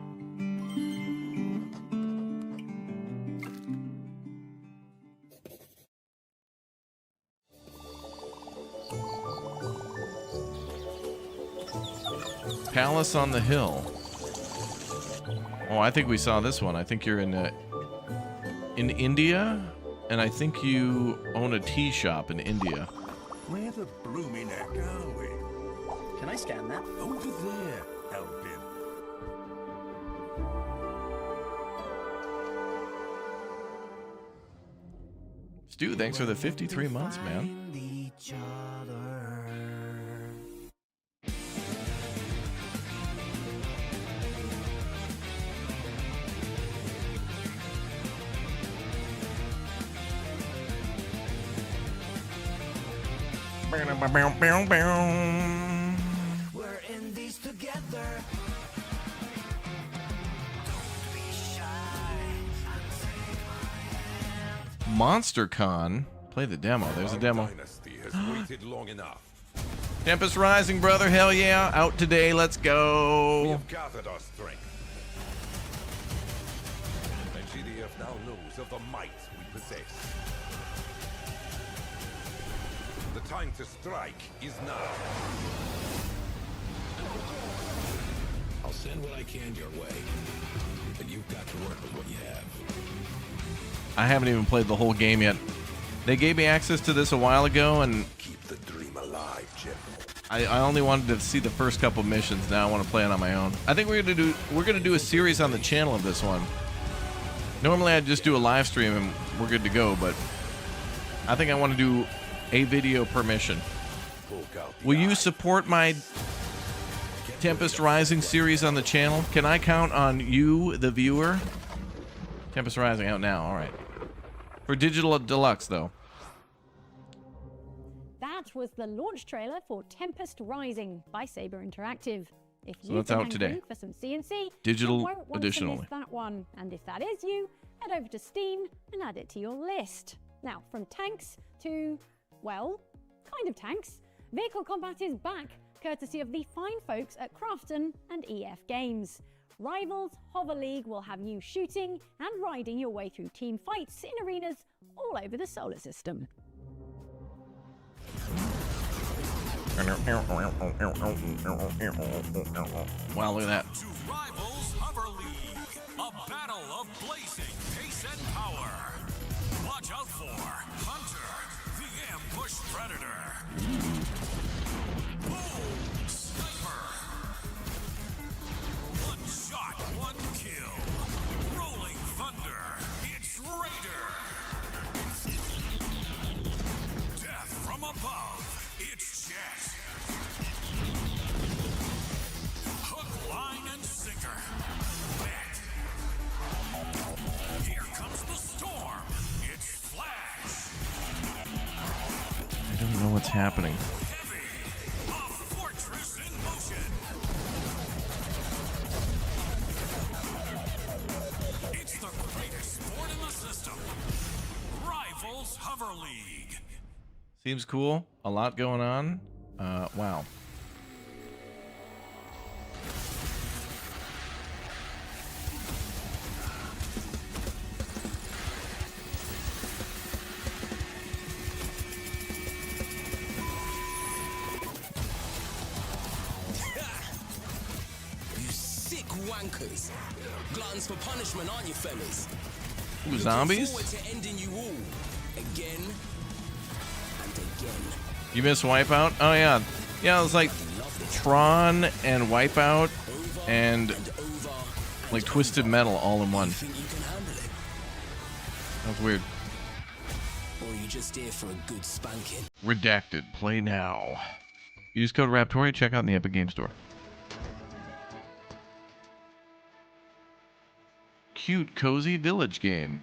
Palace on the Hill. Oh, I think we saw this one. I think you're in India, and I think you own a tea shop in India. Where the blooming heck are we? Can I scan that? Over there, Elvin. Stu, thanks for the 53 months, man. Each other. We're in these together. MonsterCon. Play the demo. There's a demo. Dynasty has waited long enough. Tempest Rising, brother. Hell yeah. Out today. Let's We go. have gathered our strength. And GDF now knows of the might we possess. The time to strike is now. I'll send what I can your way, but you've got to work with what you have. I haven't even played the whole game yet. They gave me access to this a while ago, and Keep the dream alive, General. I only wanted to see the first couple missions. Now I want to play it on my own. I think we're gonna do a series on the channel of this one. Normally I'd just do a live stream and we're good to go, but I think I want to do a video per mission. Will you support my Tempest Rising series on the channel? Can I count on you, the viewer? Tempest Rising out now. All right. For Digital Deluxe, though. That was the launch trailer for Tempest Rising by Saber Interactive. If So you've that's been out today. hankering for some CNC, Digital you won't want edition to only. miss that one. And if that is you, head over to Steam and add it to your list. Now, from tanks to, well, kind of tanks, vehicle combat is back, courtesy of the fine folks at Crafton and EF Games. Rivals Hover League will have you shooting and riding your way through team fights in arenas all over the solar system. Wow, look at that. To Rivals Hover League, a battle of blazing pace and power. Watch out for Hunter, the ambush predator. Boom, sniper. One shot, one kill. Rolling thunder, it's Raider. Death from above, it's Jet. Hook, line, and sinker. Bet. Here comes the storm. It's Flash. I don't know what's happening. A fortress in motion. It's the greatest sport in the system. Rivals Hover League. Seems cool. A lot going on. Wow. You sick wankers. Gluttons for punishment, aren't you, fellas? Ooh, zombies? Looking forward to ending you all. Again and again. You missed Wipeout? Oh, yeah. Yeah, it was like Tron and Wipeout and like Twisted Metal all in one. Think you can handle it? That was weird. Or are you just here for a good spanking? Redacted. Play now. Use code Raptori. Check out in the Epic Game Store. Cute, cozy village game.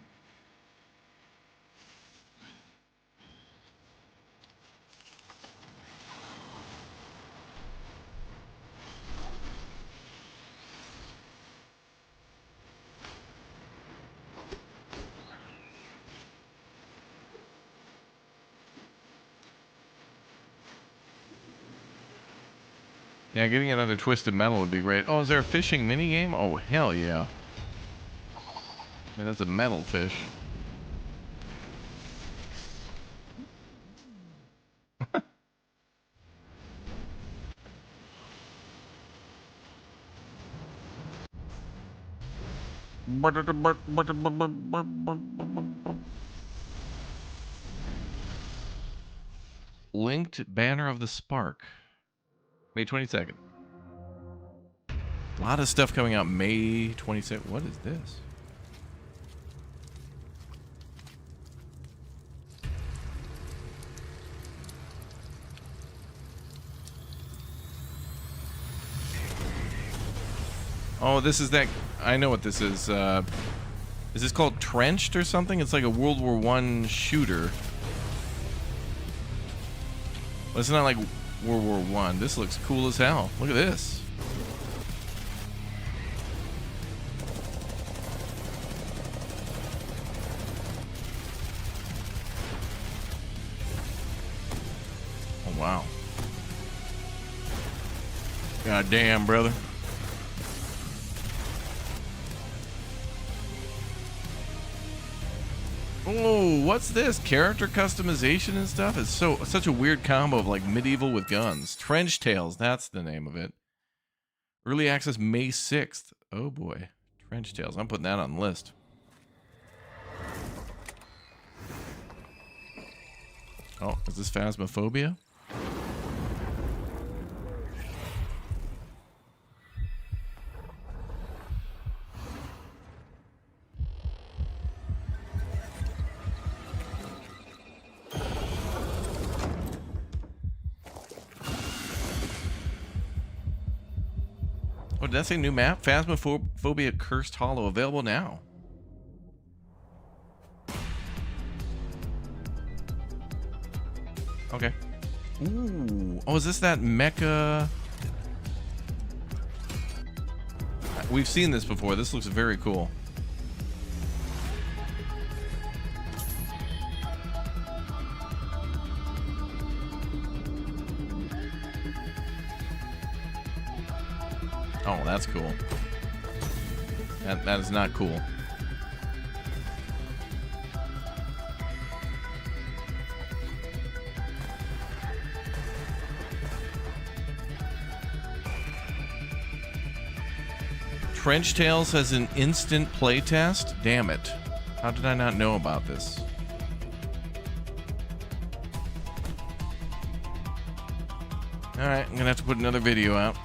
Yeah, getting another Twisted Metal would be great. Oh, is there a fishing minigame? Oh, hell yeah. I mean, that's a metal fish. Linked Banner of the Spark. May 22nd. A lot of stuff coming out May 22nd. What is this? Oh, this is that. I know what this is. Is this called Trenched or something? It's like a World War I shooter. But it's not like World War I. This looks cool as hell. Look at this. Oh, wow. God damn, brother. Oh, what's this? Character customization and stuff? It's such a weird combo of like medieval with guns. Trench Tales, that's the name of it. Early access May 6th. Oh boy. Trench Tales. I'm putting that on the list. Oh, is this Phasmophobia? Oh, did that say new map? Phasmophobia Cursed Hollow, available now. Okay. Ooh. Oh, is this that mecha? We've seen this before. This looks very cool. Oh, that's cool. That is not cool. Trench Tales has an instant playtest? Damn it. How did I not know about this? Alright, I'm gonna have to put another video out.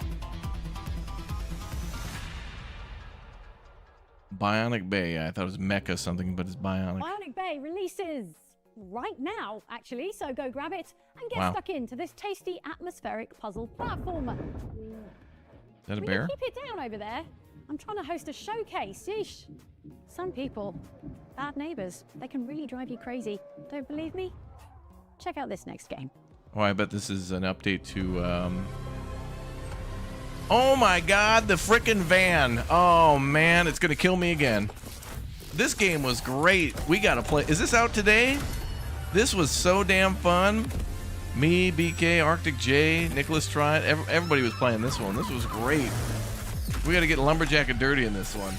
Bionic Bay. I thought it was Mecha something, but it's Bionic. Bionic Bay releases right now, actually, so go grab it and get Wow. stuck into this tasty atmospheric puzzle platformer. Is that a Will bear? you keep it down over there? I'm trying to host a showcase. Yeesh. Some people, bad neighbors, they can really drive you crazy. Don't believe me? Check out this next game. Oh, I bet this is an update to, Oh my god, the frickin' van. Oh man, it's gonna kill me again. This game was great. We gotta play. Is this out today? This was so damn fun. Me, BK, Arctic J, Nicholas tried. Everybody was playing this one. This was great. We gotta get Lumberjack and Dirty in this one.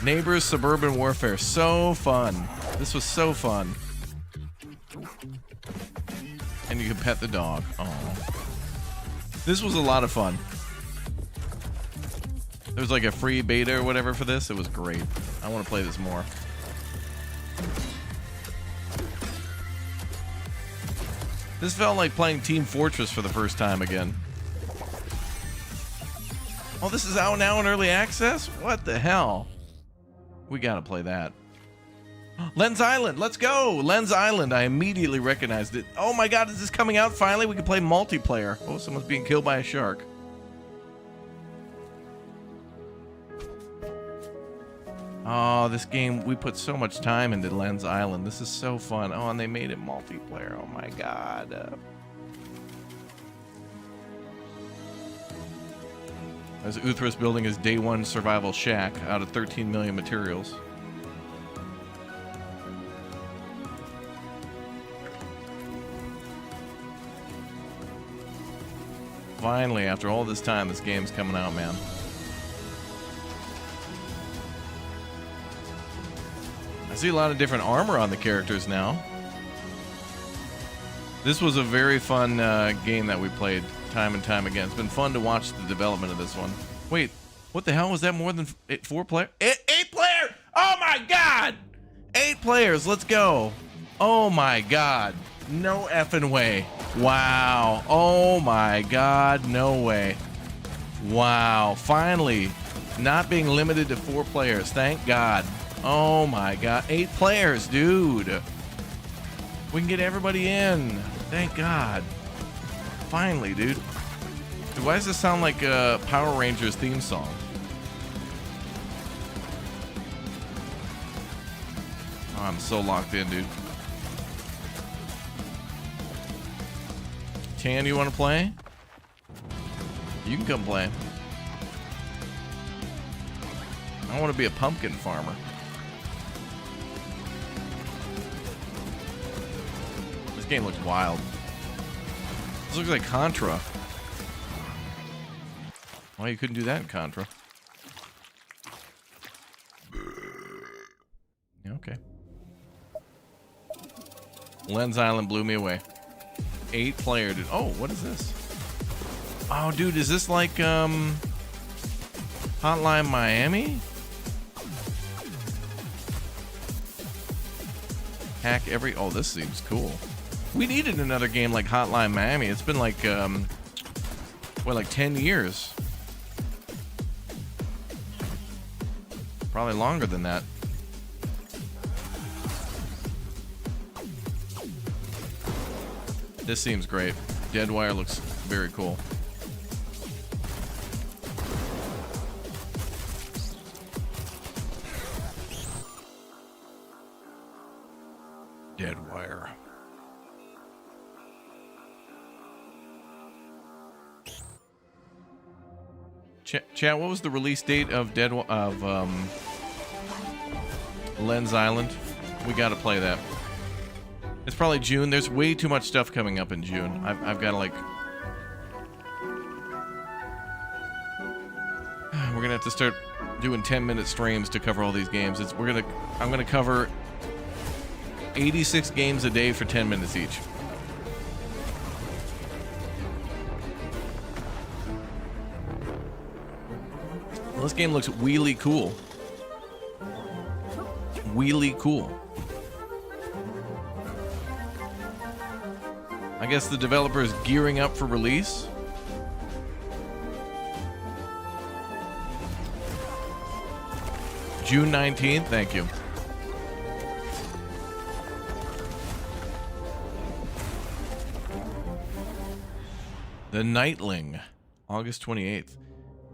Neighbors, Suburban Warfare. So fun. This was so fun. And you can pet the dog. Oh. This was a lot of fun. There was like a free beta or whatever for this. It was great. I want to play this more. This felt like playing Team Fortress for the first time again. Oh, this is out now in early access? What the hell? We gotta play that. Lens Island, let's go! Lens Island, I immediately recognized it. Oh my god, is this coming out finally? We can play multiplayer. Oh, someone's being killed by a shark. Oh, this game, we put so much time into Lens Island. This is so fun. Oh, and they made it multiplayer. Oh my god. As Uthras building his day one survival shack out of 13 million materials. Finally, after all this time, this game's coming out, man. I see a lot of different armor on the characters now. This was a very fun game that we played time and time again. It's been fun to watch the development of this one. Wait, what the hell was that? More than 4 players? 8 player! Oh my god! 8 players, let's go. Oh my god. No effing way. Wow. Oh my god, no way. Wow, finally. Not being limited to 4 players, thank god. Oh my god, 8 players, dude. We can get everybody in. Thank god. Finally, dude. Dude, why does this sound like a Power Rangers theme song? Oh, I'm so locked in, dude. Tan, you want to play? You can come play. I want to be a pumpkin farmer. This game looks wild. This looks like Contra. Why you couldn't do that in Contra? Yeah, okay. Lens Island blew me away. 8 player, dude. Oh, what is this? Oh, dude, is this like Hotline Miami? Hack every. Oh, this seems cool. We needed another game like Hotline Miami. It's been like, what, like 10 years? Probably longer than that. This seems great. Deadwire looks very cool. Deadwire. Chat, what was the release date of Lens Island? We got to play that. It's probably June. There's way too much stuff coming up in June. I've got to like... We're gonna have to start doing 10-minute streams to cover all these games. I'm gonna cover 86 games a day for 10 minutes each. Well, this game looks wheelie cool. Wheelie cool. I guess the developer is gearing up for release. June 19th, thank you. The Nightling, August 28th.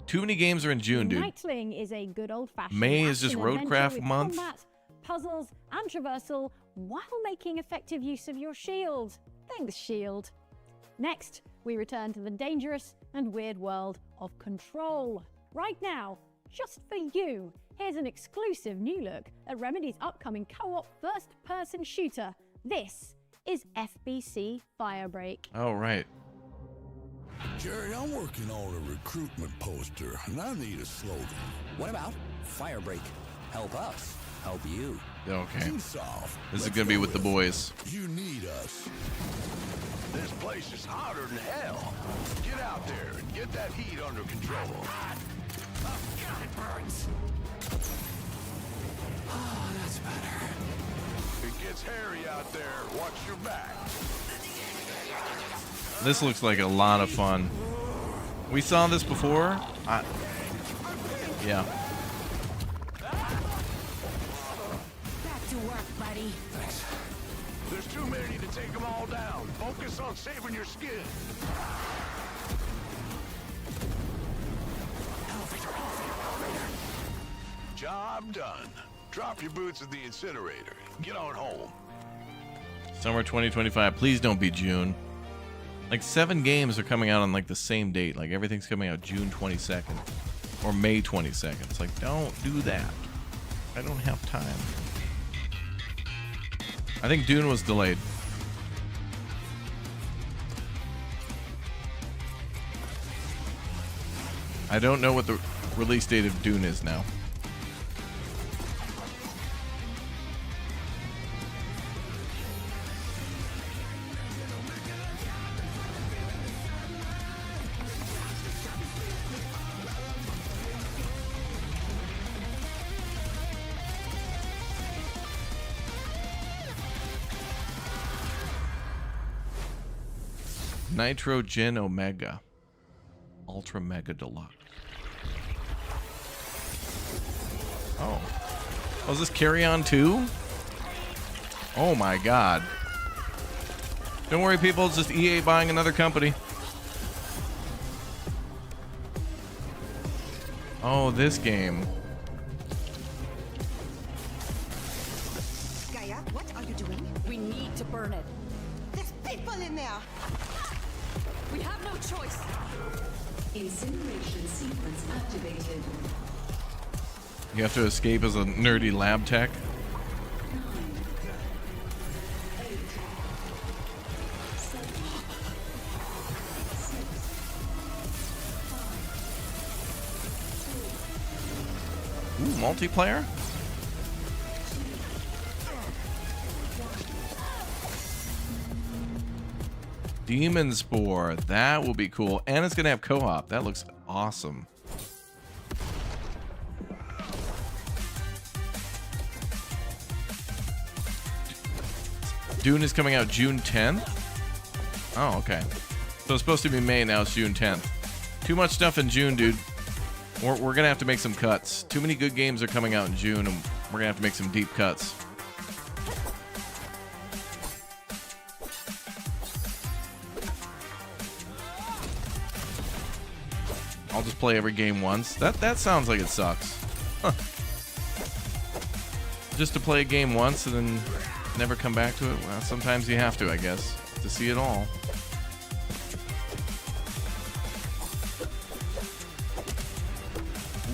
Too many games are in June, dude. Nightling is a good old-fashioned May is just action Roadcraft adventure with month. combat, puzzles, and traversal while making effective use of your shield. Thanks, shield. Next, we return to the dangerous and weird world of Control. Right now, just for you, here's an exclusive new look at Remedy's upcoming co-op first-person shooter. This is FBC Firebreak. Oh, right. Jerry, I'm working on a recruitment poster, and I need a slogan. What about Firebreak? Help us. Help you. Okay. Too soft. This is gonna be with the boys. You need us. This place is hotter than hell. Get out there and get that heat under control. Oh, God, it burns. Oh, that's better. It gets hairy out there. Watch your back. This looks like a lot of fun. We saw this before. Yeah. Back to work, buddy. Thanks. There's too many to take them all down. Focus on saving your skin. Job done. Drop your boots at the incinerator. Get on home. Summer 2025. Please don't be June. Like 7 games are coming out on like the same date. Like everything's coming out June 22nd or May 22nd. It's like, don't do that. I don't have time. I think Dune was delayed. I don't know what the release date of Dune is now. Nitrogen Omega. Ultra Mega Deluxe. Oh. Oh, is this Carry On 2? Oh my god. Don't worry, people. It's just EA buying another company. Oh, this game. Gaia, what are you doing? We need to burn it. There's people in there. We have no choice. Incineration sequence activated. You have to escape as a nerdy lab tech. Ooh, multiplayer? Demon Spore, that will be cool. And it's gonna have co-op. That looks awesome. Dune is coming out June 10th? Oh, okay. So it's supposed to be May, now it's June 10th. Too much stuff in June, dude. We're going to have to make some cuts. Too many good games are coming out in June, and we're going to have to make some deep cuts. I'll just play every game once. That sounds like it sucks. Huh. Just to play a game once and then never come back to it? Well, sometimes you have to, I guess, to see it all.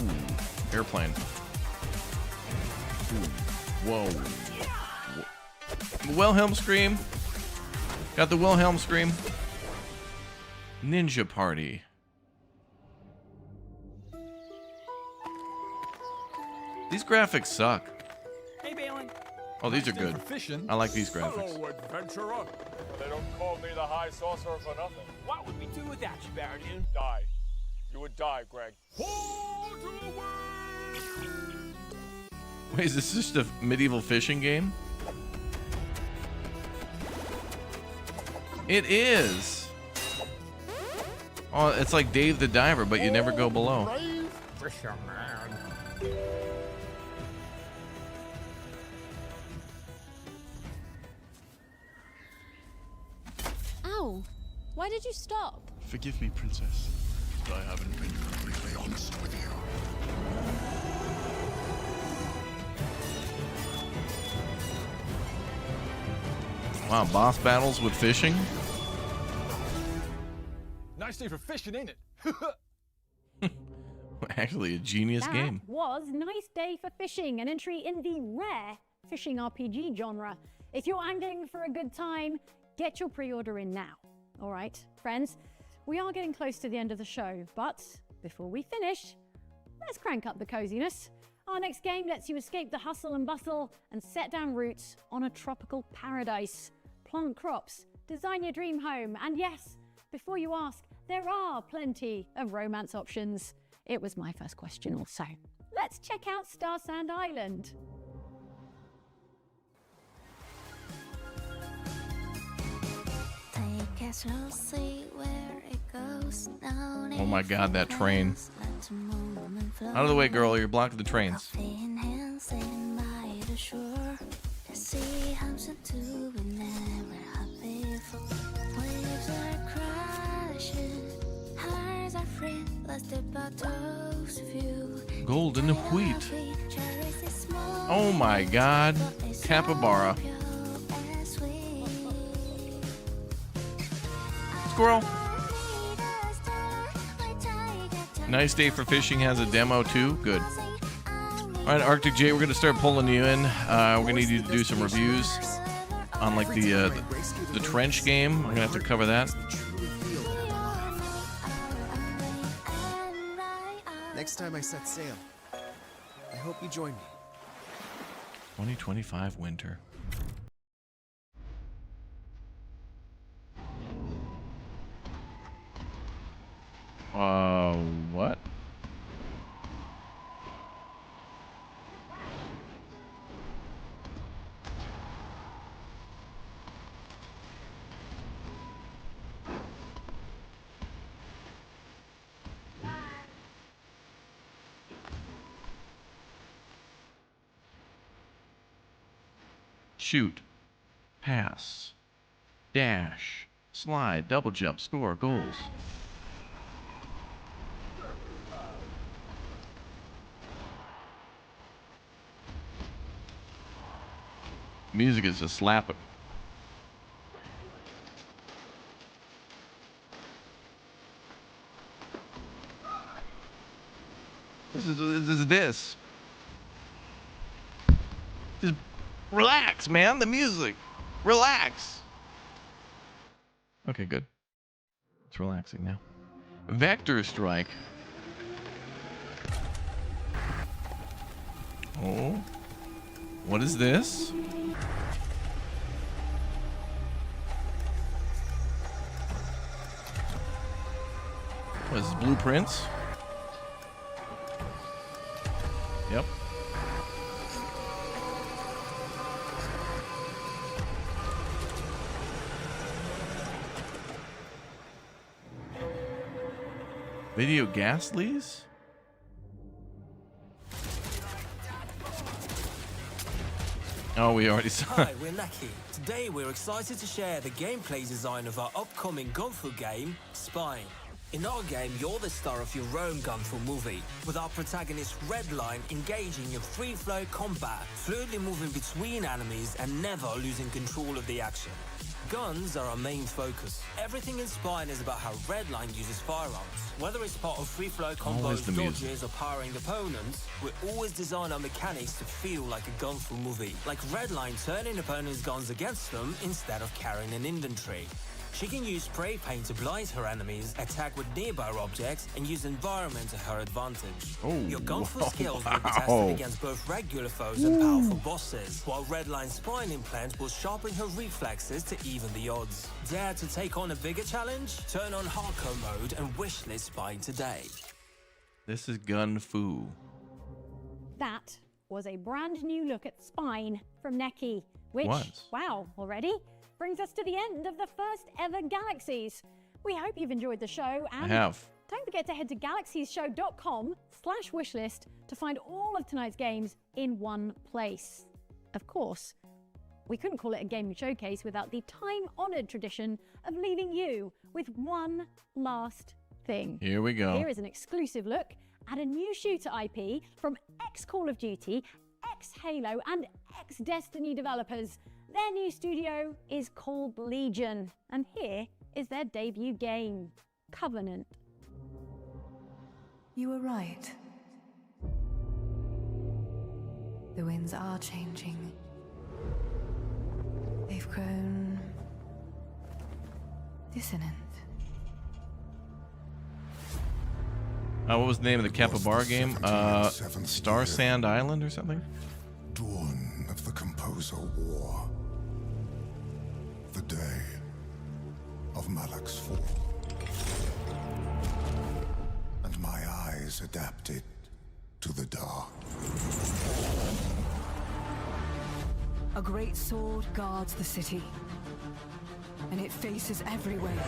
Ooh, airplane. Ooh, whoa. Wilhelm scream. Got the Wilhelm scream. Ninja Party. These graphics suck. Hey, Balin. Oh, these are good. I like these graphics. Hello, adventurer. They don't call me the High Sorcerer for nothing. What would we do without you, Baradun? Die. You would die, Greg. Wait, is this just a medieval fishing game? It is. Oh, it's like Dave the Diver, but you never go below. Fisherman. Ow! Why did you stop? Forgive me, Princess, but I haven't been completely honest with you. Wow, boss battles with fishing? Nice day for fishing, ain't it? Actually, a genius game. That was Nice Day for Fishing, an entry in the rare fishing RPG genre. If you're angling for a good time, get your pre-order in now. All right, friends, we are getting close to the end of the show, but before we finish, let's crank up the coziness. Our next game lets you escape the hustle and bustle and set down roots on a tropical paradise. Plant crops, design your dream home, and yes, before you ask, there are plenty of romance options. It was my first question also. Let's check out Star Sand Island. Oh my god, that train. Out of the way, girl, you're blocking the trains. Golden wheat. Oh my god. Capybara. Squirrel. Nice Day for Fishing has a demo too. Good. All right, Arctic J, we're gonna start pulling you in. We're gonna need you to do some reviews on like the trench game. I'm gonna have to cover that. Next time I set sail, I hope you join me. 2025 winter. What? Shoot, pass, dash, slide, double jump, score, goals. Music is just slapping. This is this. Just relax, man. The music. Relax. Okay, good. It's relaxing now. Vector Strike. Oh. What is this? What is this, blueprints? Yep. Video gas lease? Oh, we already saw. Hi, we're Naki. Today we're excited to share the gameplay design of our upcoming gunfu game, Spine. In our game, you're the star of your own gunfu movie, with our protagonist Redline engaging in free-flow combat, fluidly moving between enemies and never losing control of the action. Guns are our main focus. Everything in Spine is about how Redline uses firearms. Whether it's part of free-flow combos, dodges, or powering opponents, we always design our mechanics to feel like a gunfu movie. Like Redline turning opponents' guns against them instead of carrying an inventory. She can use spray paint to blind her enemies, attack with nearby objects, and use environment to her advantage. Your gunfu skills will be tested against both regular foes and powerful bosses, while Redline's spine implant will sharpen her reflexes to even the odds. Dare to take on a bigger challenge? Turn on hardcore mode and wishlist Spine today. This is Gun Fu. That was a brand new look at Spine from Neki, which, wow, already brings us to the end of the first ever Galaxies. We hope you've enjoyed the show, and I have. Don't forget to head to galaxiesshow.com/wishlist to find all of tonight's games in one place. Of course, we couldn't call it a gaming showcase without the time-honored tradition of leaving you with one last thing. Here we go. Here is an exclusive look at a new shooter IP from ex-Call of Duty, ex-Halo, and ex-Destiny developers. Their new studio is called Legion, and here is their debut game, Covenant. You were right. The winds are changing. They've grown dissonant. What was the name of the Capybara game? Star Sand Island or something? Dawn of the Composer War. The day of Malak's fall. And my eyes adapted to the dark. A great sword guards the city, and it faces everywhere.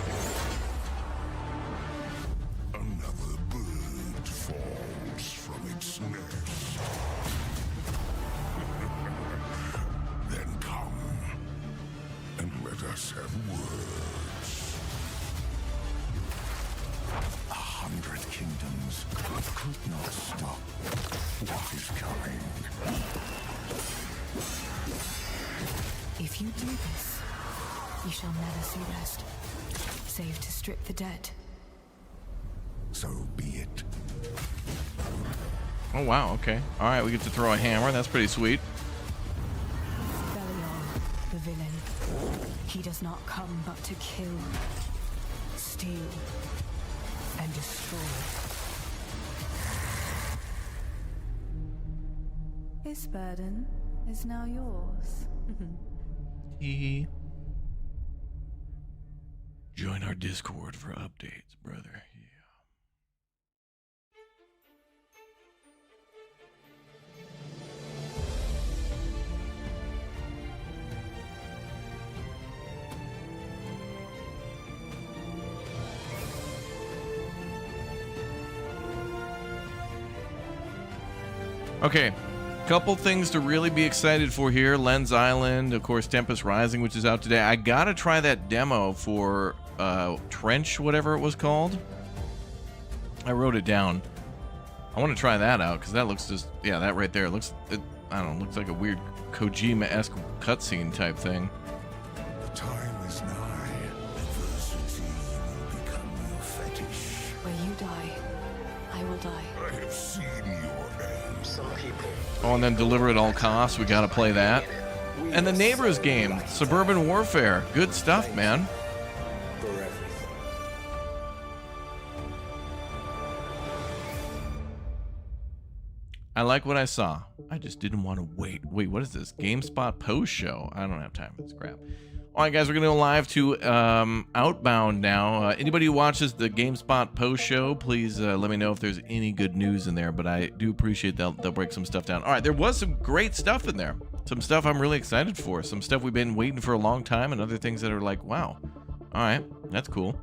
Another bird falls from its nest. Then come and let us have words. 100 kingdoms could not stop what is coming. If you do this, you shall never see rest, save to strip the dead. So be it. Oh wow, okay. Alright, we get to throw a hammer, that's pretty sweet. Belial, the villain. He does not come but to kill, steal, and destroy. His burden is now yours. Join our Discord for updates, brother. Okay, couple things to really be excited for here. Lens Island, of course, Tempest Rising, which is out today. I gotta try that demo for Trench, whatever it was called. I wrote it down. I want to try that out because that looks just, yeah, that right there looks, I don't know, looks like a weird Kojima-esque cutscene type thing. The time is nigh. Adversity will become your fetish. Where you die, I will die. I have seen your end. Some people. Oh, and then Deliver at All Costs. We got to play that. And the Neighbors game, Suburban Warfare. Good stuff, man. I like what I saw. I just didn't want to wait. Wait, what is this? GameSpot post show? I don't have time for this crap. All right, guys, we're going to go live to Outbound now. Anybody who watches the GameSpot post show, please let me know if there's any good news in there, but I do appreciate they'll break some stuff down. All right, there was some great stuff in there. Some stuff I'm really excited for. Some stuff we've been waiting for a long time, and other things that are like, wow. All right, that's cool.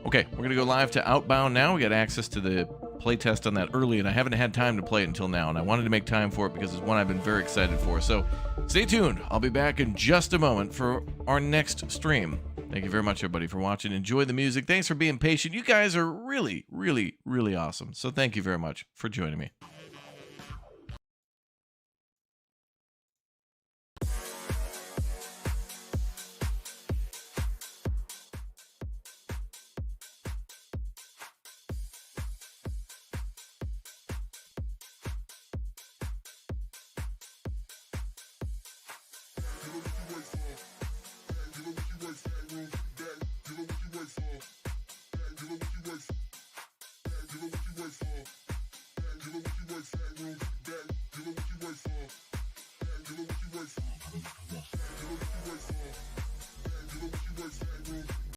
Okay, we're going to go live to Outbound now. We got access to the playtest on that early, and I haven't had time to play it until now, and I wanted to make time for it because it's one I've been very excited for. So stay tuned. I'll be back in just a moment for our next stream. Thank you very much, everybody, for watching. Enjoy the music. Thanks for being patient. You guys are really, really, really awesome. So thank you very much for joining me.